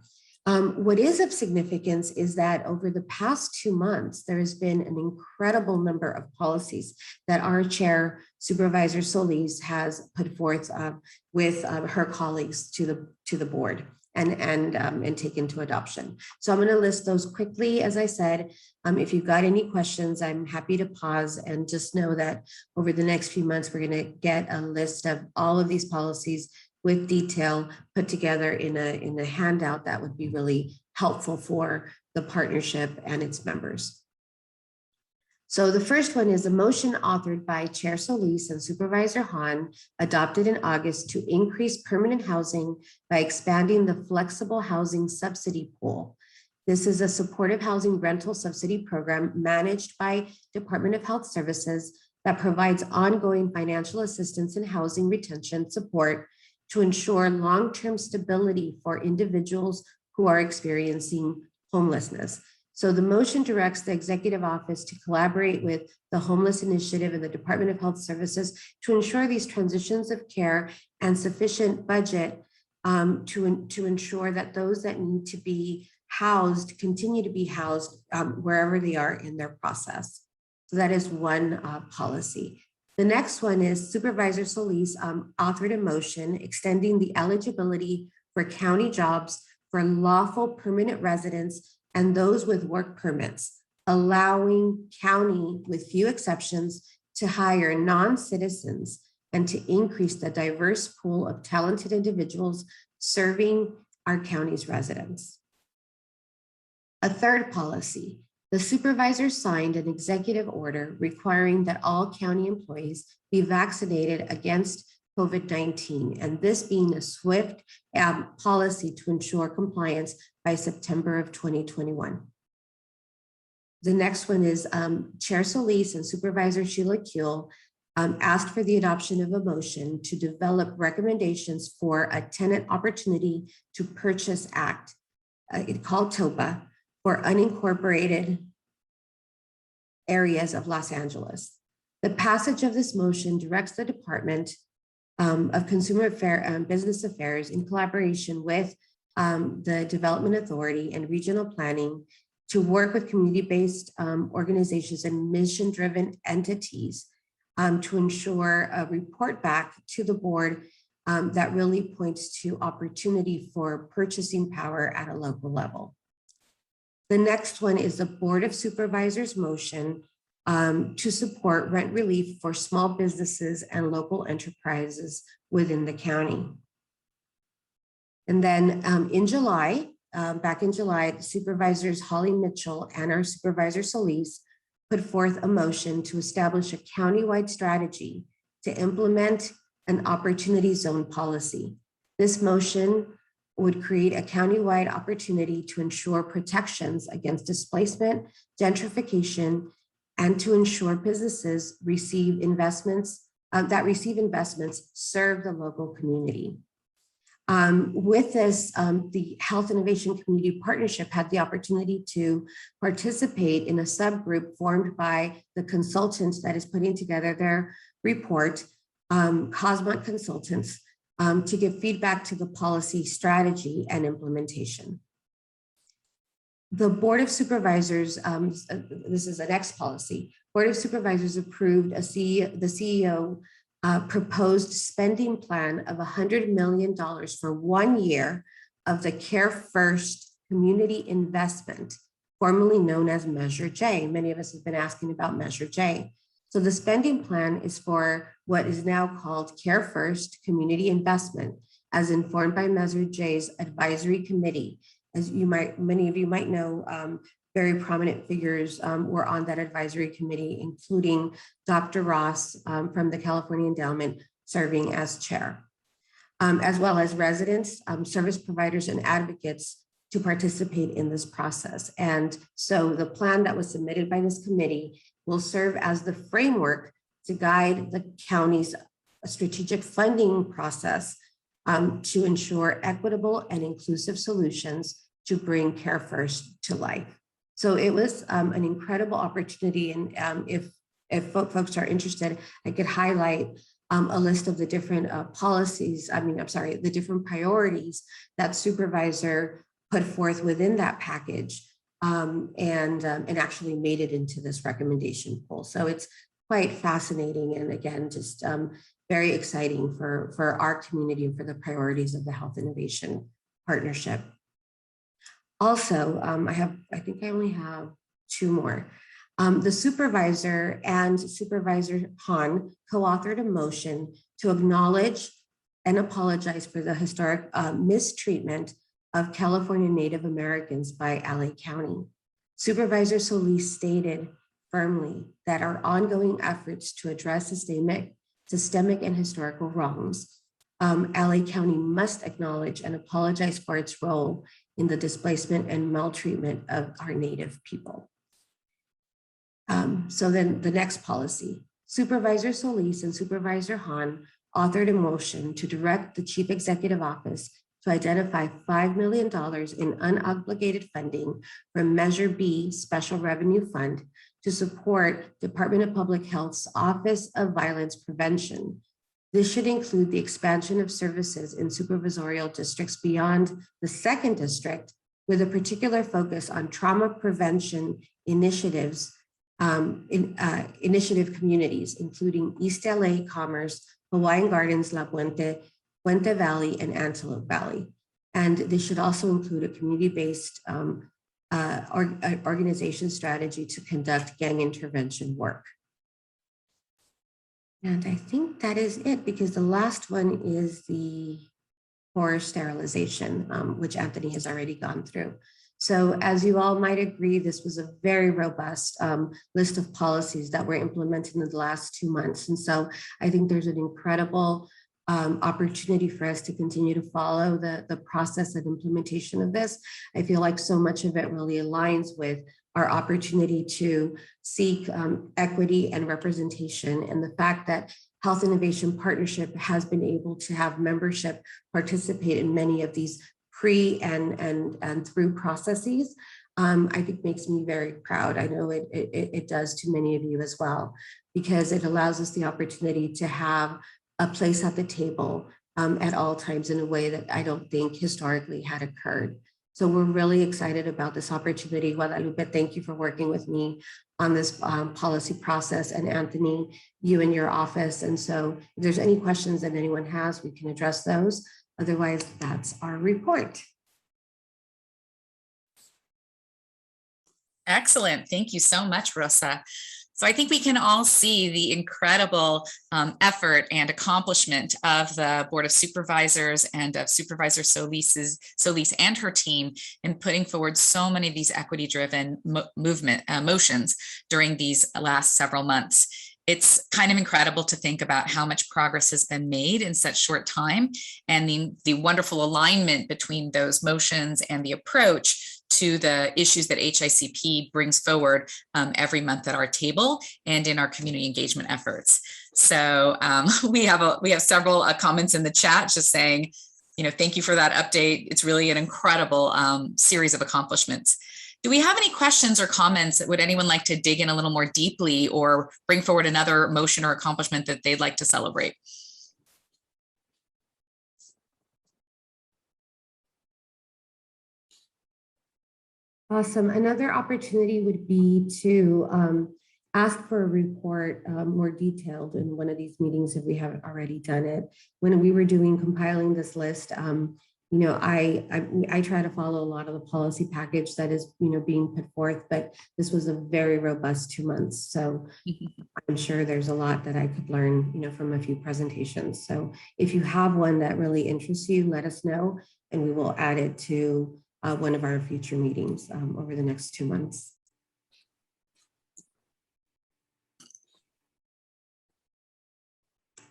What is of significance is that over the past 2 months, there has been an incredible number of policies that our chair, Supervisor Solis, has put forth with her colleagues to the board and taken to adoption. So I'm going to list those quickly. As I said, if you've got any questions, I'm happy to pause, and just know that over the next few months, we're going to get a list of all of these policies with detail put together in a handout that would be really helpful for the partnership and its members. So the first one is a motion authored by Chair Solis and Supervisor Hahn, adopted in August, to increase permanent housing by expanding the flexible housing subsidy pool. This is a supportive housing rental subsidy program managed by Department of Health Services that provides ongoing financial assistance and housing retention support to ensure long-term stability for individuals who are experiencing homelessness. So the motion directs the executive office to collaborate with the Homeless Initiative and the Department of Health Services to ensure these transitions of care and sufficient budget to ensure that those that need to be housed continue to be housed wherever they are in their process. So that is one policy. The next one is Supervisor Solis authored a motion extending the eligibility for county jobs for lawful permanent residents and those with work permits, allowing county, with few exceptions, to hire non-citizens and to increase the diverse pool of talented individuals serving our county's residents. A third policy, the supervisor signed an executive order requiring that all county employees be vaccinated against COVID-19, and this being a swift policy to ensure compliance by September of 2021. The next one is Chair Solis and Supervisor Sheila Kuehl asked for the adoption of a motion to develop recommendations for a Tenant Opportunity to Purchase Act, called TOPA, for unincorporated areas of Los Angeles. The passage of this motion directs the Department of Consumer Business Affairs, in collaboration with the Development Authority and Regional Planning, to work with community-based organizations and mission-driven entities to ensure a report back to the board that really points to opportunity for purchasing power at a local level. The next one is the Board of Supervisors motion to support rent relief for small businesses and local enterprises within the county. And then in July, back in July, the Supervisors Holly Mitchell and our Supervisor Solis put forth a motion to establish a countywide strategy to implement an opportunity zone policy. This motion would create a countywide opportunity to ensure protections against displacement, gentrification, and to ensure businesses receive investments serve the local community. With this, the Health Innovation Community Partnership had the opportunity to participate in a subgroup formed by the consultant that is putting together their report, Cosmont Consultants, to give feedback to the policy strategy and implementation. The Board of Supervisors, this is an X policy, Board of Supervisors approved the CEO proposed spending plan of $100 million for 1 year of the Care First Community Investment, formerly known as Measure J. Many of us have been asking about Measure J. So the spending plan is for what is now called Care First Community Investment, as informed by Measure J's advisory committee. As many of you might know, very prominent figures were on that advisory committee, including Dr. Ross from the California Endowment serving as chair, as well as residents, service providers, and advocates to participate in this process. And so the plan that was submitted by this committee will serve as the framework to guide the county's strategic funding process to ensure equitable and inclusive solutions to bring Care First to life. So it was an incredible opportunity. And if folks are interested, I could highlight a list of the different the different priorities that supervisor put forth within that package and actually made it into this recommendation pool. So it's quite fascinating. And again, just very exciting for our community and for the priorities of the Health Innovation Partnership. Also, I think I only have 2 more. The supervisor and Supervisor Hahn co-authored a motion to acknowledge and apologize for the historic mistreatment of California Native Americans by LA County. Supervisor Solis stated firmly that our ongoing efforts to address systemic and historical wrongs, LA County must acknowledge and apologize for its role in the displacement and maltreatment of our Native people. So then the next policy, Supervisor Solis and Supervisor Hahn authored a motion to direct the Chief Executive Office to identify $5 million in unobligated funding from Measure B Special Revenue Fund to support Department of Public Health's Office of Violence Prevention. This should include the expansion of services in supervisorial districts beyond the 2nd district, with a particular focus on trauma prevention initiatives, initiative communities, including East LA, Commerce, Hawaiian Gardens, La Puente, Puente Valley, and Antelope Valley. And this should also include a community-based organization strategy to conduct gang intervention work. And I think that is it, because the last one is the forced sterilization, which Anthony has already gone through. So as you all might agree, this was a very robust list of policies that were implemented in the last 2 months. And so I think there's an incredible opportunity for us to continue to follow the process and implementation of this. I feel like so much of it really aligns with our opportunity to seek equity and representation, and the fact that Health Innovation Partnership has been able to have membership participate in many of these pre and through processes, I think makes me very proud. I know it does to many of you as well, because it allows us the opportunity to have a place at the table at all times in a way that I don't think historically had occurred. So we're really excited about this opportunity. Guadalupe, thank you for working with me on this policy process, and Anthony, you and your office. And so if there's any questions that anyone has, we can address those. Otherwise, that's our report. Excellent. Thank you so much, Rosa. So I think we can all see the incredible effort and accomplishment of the Board of Supervisors and of Supervisor Solis and her team in putting forward so many of these equity-driven motions during these last several months. It's kind of incredible to think about how much progress has been made in such short time, and the wonderful alignment between those motions and the approach to the issues that HICP brings forward every month at our table and in our community engagement efforts. So we have several comments in the chat just saying, thank you for that update. It's really an incredible series of accomplishments. Do we have any questions or comments? Would anyone like to dig in a little more deeply or bring forward another motion or accomplishment that they'd like to celebrate? Awesome. Another opportunity would be to ask for a report more detailed in one of these meetings if we haven't already done it. When we were compiling this list, I try to follow a lot of the policy package that is being put forth, but this was a very robust 2 months. So I'm sure there's a lot that I could learn from a few presentations. So if you have one that really interests you, let us know, and we will add it to one of our future meetings over the next 2 months.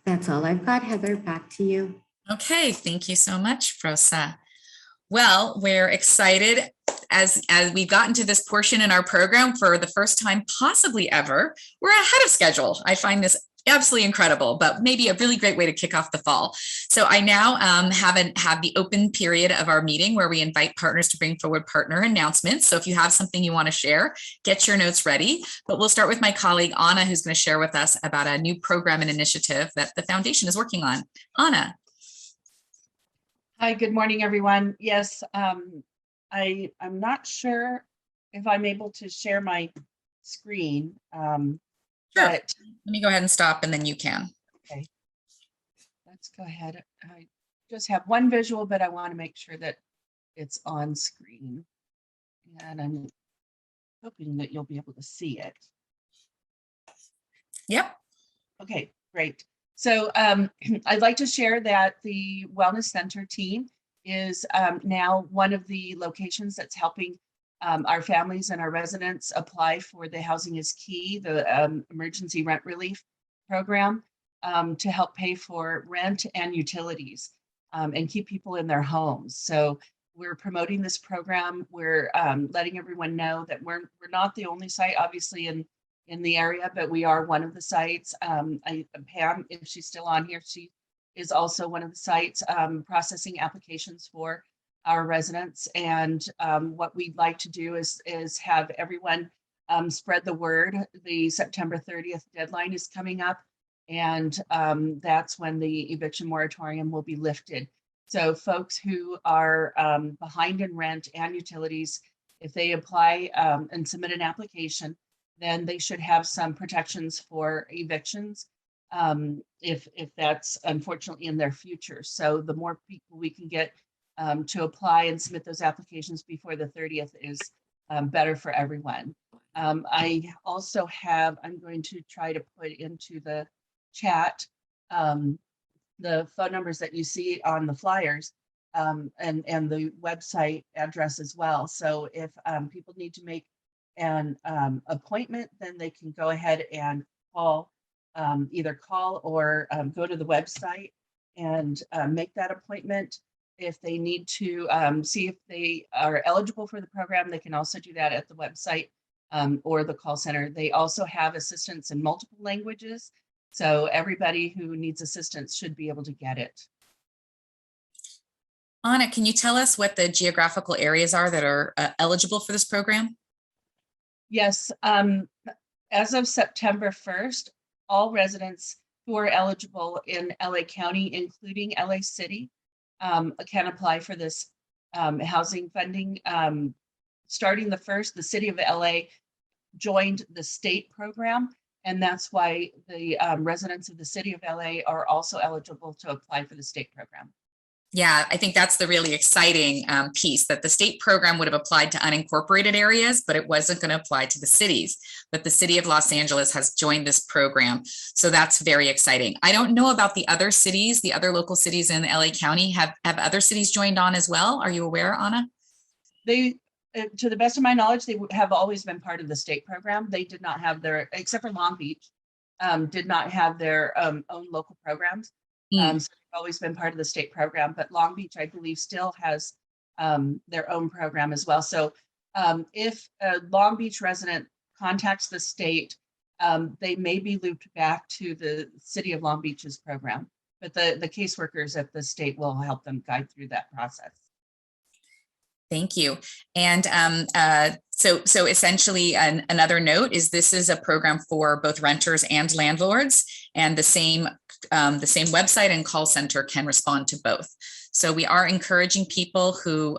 That's all I've got. Heather, back to you. Okay, thank you so much, Prosa. Well, we're excited as we've gotten to this portion in our program for the first time possibly ever. We're ahead of schedule. I find this absolutely incredible, but maybe a really great way to kick off the fall. So I now have the open period of our meeting where we invite partners to bring forward partner announcements. So if you have something you want to share, get your notes ready. But we'll start with my colleague, Anna, who's going to share with us about a new program and initiative that the foundation is working on. Anna. Hi, good morning, everyone. Yes, I'm not sure if I'm able to share my screen. Sure. But let me go ahead and stop and then you can. Okay. Let's go ahead. I just have one visual, but I want to make sure that it's on screen. And I'm hoping that you'll be able to see it. Yep. Okay, great. So I'd like to share that the Wellness Center team is now one of the locations that's helping our families and our residents apply for the Housing is Key, the emergency rent relief program, to help pay for rent and utilities and keep people in their homes. So we're promoting this program. We're letting everyone know that we're not the only site, obviously, in the area, but we are one of the sites. Pam, if she's still on here, she is also one of the sites processing applications for our residents. And what we'd like to do is have everyone spread the word. The September 30th deadline is coming up, and that's when the eviction moratorium will be lifted. So folks who are behind in rent and utilities, if they apply and submit an application, then they should have some protections for evictions if that's unfortunately in their future. So the more people we can get to apply and submit those applications before the 30th is better for everyone. I also have, I'm going to try to put into the chat the phone numbers that you see on the flyers and the website address as well. So if people need to make an appointment, then they can go ahead and call, either call or go to the website and make that appointment. If they need to see if they are eligible for the program, they can also do that at the website or the call center. They also have assistance in multiple languages. So everybody who needs assistance should be able to get it. Anna, can you tell us what the geographical areas are that are eligible for this program? Yes, as of September 1st, all residents who are eligible in LA County, including LA City, can apply for this housing funding. Starting the 1st, the city of LA joined the state program, and that's why the residents of the city of LA are also eligible to apply for the state program. Yeah, I think that's the really exciting piece, that the state program would have applied to unincorporated areas, but it wasn't going to apply to the cities. But the city of Los Angeles has joined this program. So that's very exciting. I don't know about the other cities, the other local cities in LA County. Have other cities joined on as well? Are you aware, Anna? They, to the best of my knowledge, they have always been part of the state program. They did not have their, except for Long Beach, did not have their own local programs. So they've always been part of the state program, but Long Beach, I believe, still has their own program as well. So if a Long Beach resident contacts the state, they may be looped back to the city of Long Beach's program, but the caseworkers at the state will help them guide through that process. Thank you. And so essentially another note is this is a program for both renters and landlords, and the same the same website and call center can respond to both. So we are encouraging people who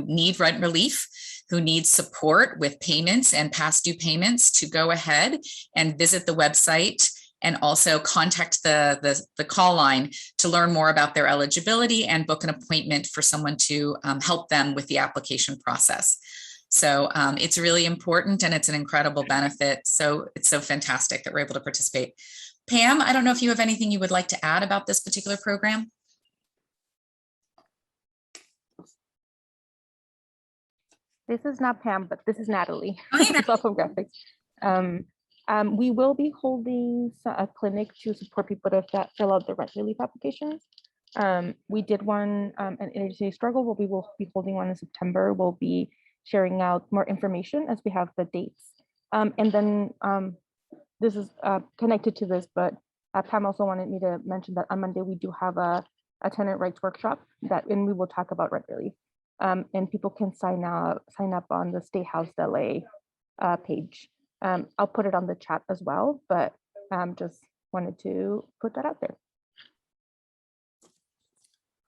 need rent relief, who need support with payments and past due payments, to go ahead and visit the website and also contact the call line to learn more about their eligibility and book an appointment for someone to help them with the application process. So it's really important and it's an incredible benefit. So it's so fantastic that we're able to participate. Pam, I don't know if you have anything you would like to add about this particular program. This is not Pam, but this is Natalie. Hi, From graphics. We will be holding a clinic to support people that fill out the rent relief applications. We did one, an inner city struggle, but we will be holding one in September. We'll be sharing out more information as we have the dates. And then this is connected to this, but Pam also wanted me to mention that on Monday we do have a tenant rights workshop and we will talk about rent relief. And people can sign up on the State House LA page. I'll put it on the chat as well, but just wanted to put that out there.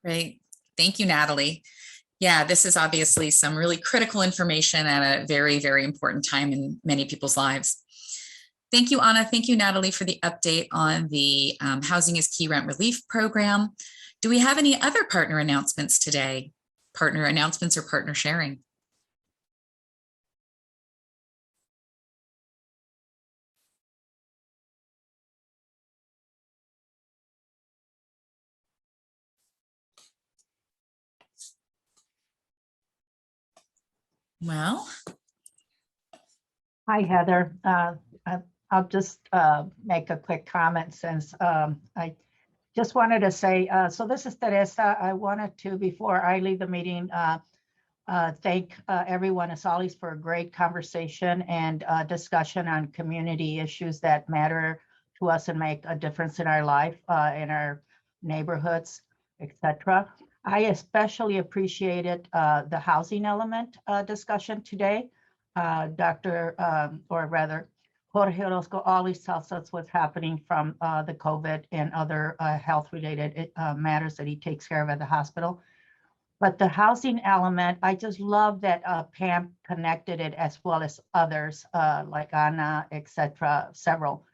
Great. Thank you, Natalie. Yeah, this is obviously some really critical information at a very, very important time in many people's lives. Thank you, Anna. Thank you, Natalie, for the update on the Housing is Key Rent Relief Program. Do we have any other partner announcements today? Partner announcements or partner sharing? Well, hi, Heather. I'll just make a quick comment since I just wanted to say, so this is Teresa. I wanted to, before I leave the meeting, thank everyone as always for a great conversation and discussion on community issues that matter to us and make a difference in our life, in our neighborhoods, etc. I especially appreciated the housing element discussion today. Jorge Orozco always tells us what's happening from the COVID and other health-related matters that he takes care of at the hospital. But the housing element, I just love that Pam connected it, as well as others like Anna, etc., several,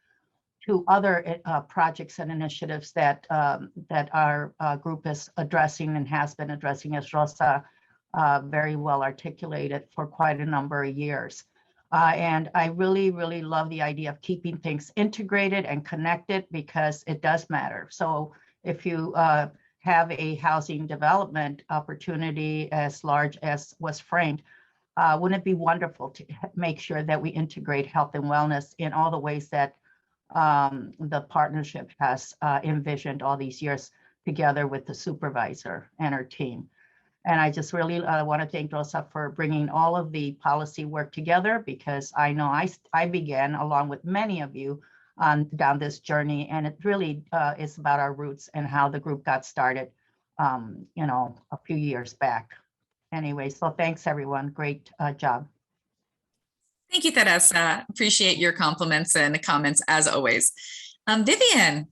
to other projects and initiatives that our group is addressing and has been addressing, as Rosa very well articulated, for quite a number of years. And I really, really love the idea of keeping things integrated and connected, because it does matter. So if you have a housing development opportunity as large as was framed, wouldn't it be wonderful to make sure that we integrate health and wellness in all the ways that the partnership has envisioned all these years together with the supervisor and her team. And I just really want to thank Rosa for bringing all of the policy work together, because I know I began, along with many of you, down this journey, and it really is about our roots and how the group got started, a few years back. Anyway, so thanks everyone. Great job. thank you, Teresa. Appreciate your compliments and comments as always. Vivian,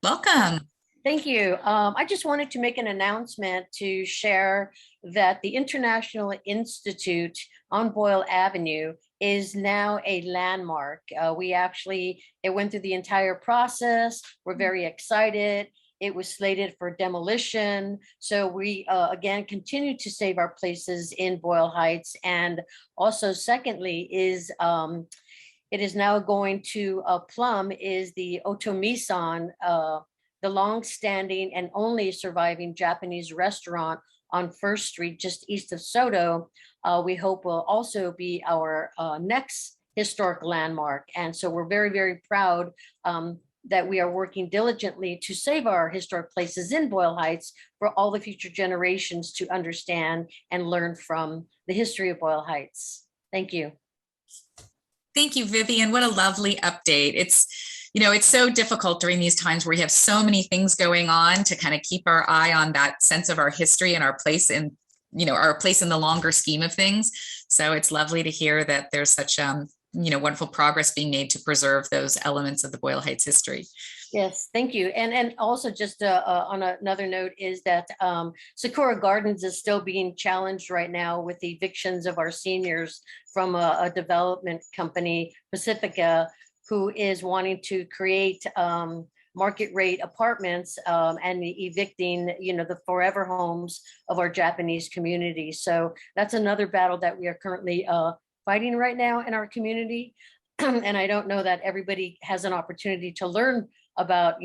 welcome. Thank you. I just wanted to make an announcement to share that the International Institute on Boyle Avenue is now a landmark. It went through the entire process. We're very excited. It was slated for demolition. So we, again, continue to save our places in Boyle Heights. And also, secondly, it is now going to plumb is the Otomisan, the long-standing and only surviving Japanese restaurant on First Street, just east of Soto. We hope will also be our next historic landmark. And so we're very, very proud that we are working diligently to save our historic places in Boyle Heights for all the future generations to understand and learn from the history of Boyle Heights. Thank you. Thank you, Vivian. What a lovely update. It's so difficult during these times where we have so many things going on to kind of keep our eye on that sense of our history and our place in, our place in the longer scheme of things. So it's lovely to hear that there's such, wonderful progress being made to preserve those elements of the Boyle Heights history. Yes, thank you. And also just on another note is that Sakura Gardens is still being challenged right now with the evictions of our seniors from a development company, Pacifica, who is wanting to create market rate apartments and evicting, the forever homes of our Japanese community. So that's another battle that we are currently fighting right now in our community. And I don't know that everybody has an opportunity to learn about,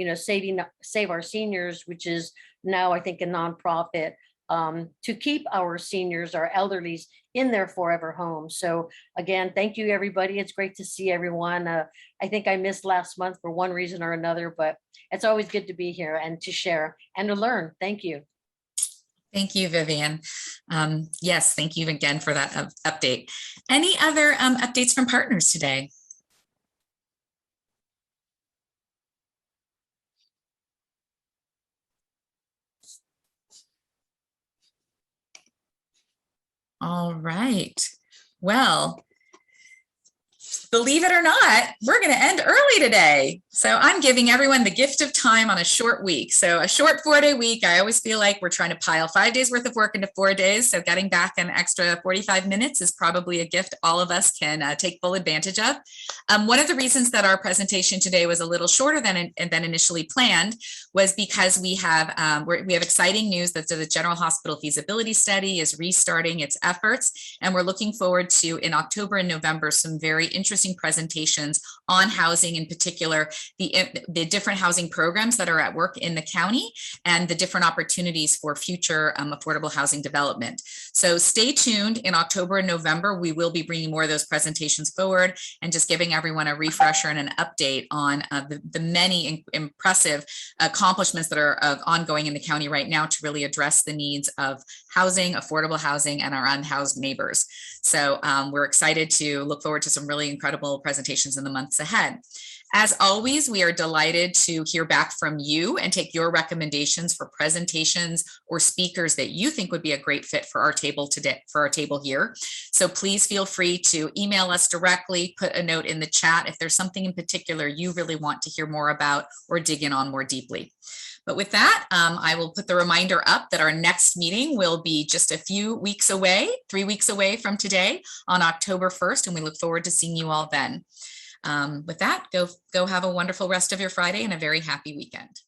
Save Our Seniors, which is now, I think, a nonprofit to keep our seniors, our elderlies in their forever homes. So again, thank you, everybody. It's great to see everyone. I think I missed last month for one reason or another, but it's always good to be here and to share and to learn. Thank you. Thank you, Vivian. Yes, thank you again for that update. Any other updates from partners today? All right. Well, believe it or not, we're going to end early today. So I'm giving everyone the gift of time on a short week. So a short 4-day week. I always feel like we're trying to pile 5 days worth of work into 4 days. So getting back an extra 45 minutes is probably a gift all of us can take full advantage of. One of the reasons that our presentation today was a little shorter than initially planned was because we have exciting news that the General Hospital Feasibility Study is restarting its efforts. And we're looking forward to, in October and November, some very interesting presentations on housing, in particular, the different housing programs that are at work in the county and the different opportunities for future affordable housing development. So stay tuned. In October and November, we will be bringing more of those presentations forward and just giving everyone a refresher and an update on the many impressive accomplishments that are ongoing in the county right now to really address the needs of housing, affordable housing, and our unhoused neighbors. So we're excited to look forward to some really incredible presentations in the months ahead. As always, we are delighted to hear back from you and take your recommendations for presentations or speakers that you think would be a great fit for our table today, for our table here. So please feel free to email us directly, put a note in the chat if there's something in particular you really want to hear more about or dig in on more deeply. But with that, I will put the reminder up that our next meeting will be just a few weeks away, 3 weeks away from today on October 1st, and we look forward to seeing you all then. With that, go have a wonderful rest of your Friday and a very happy weekend.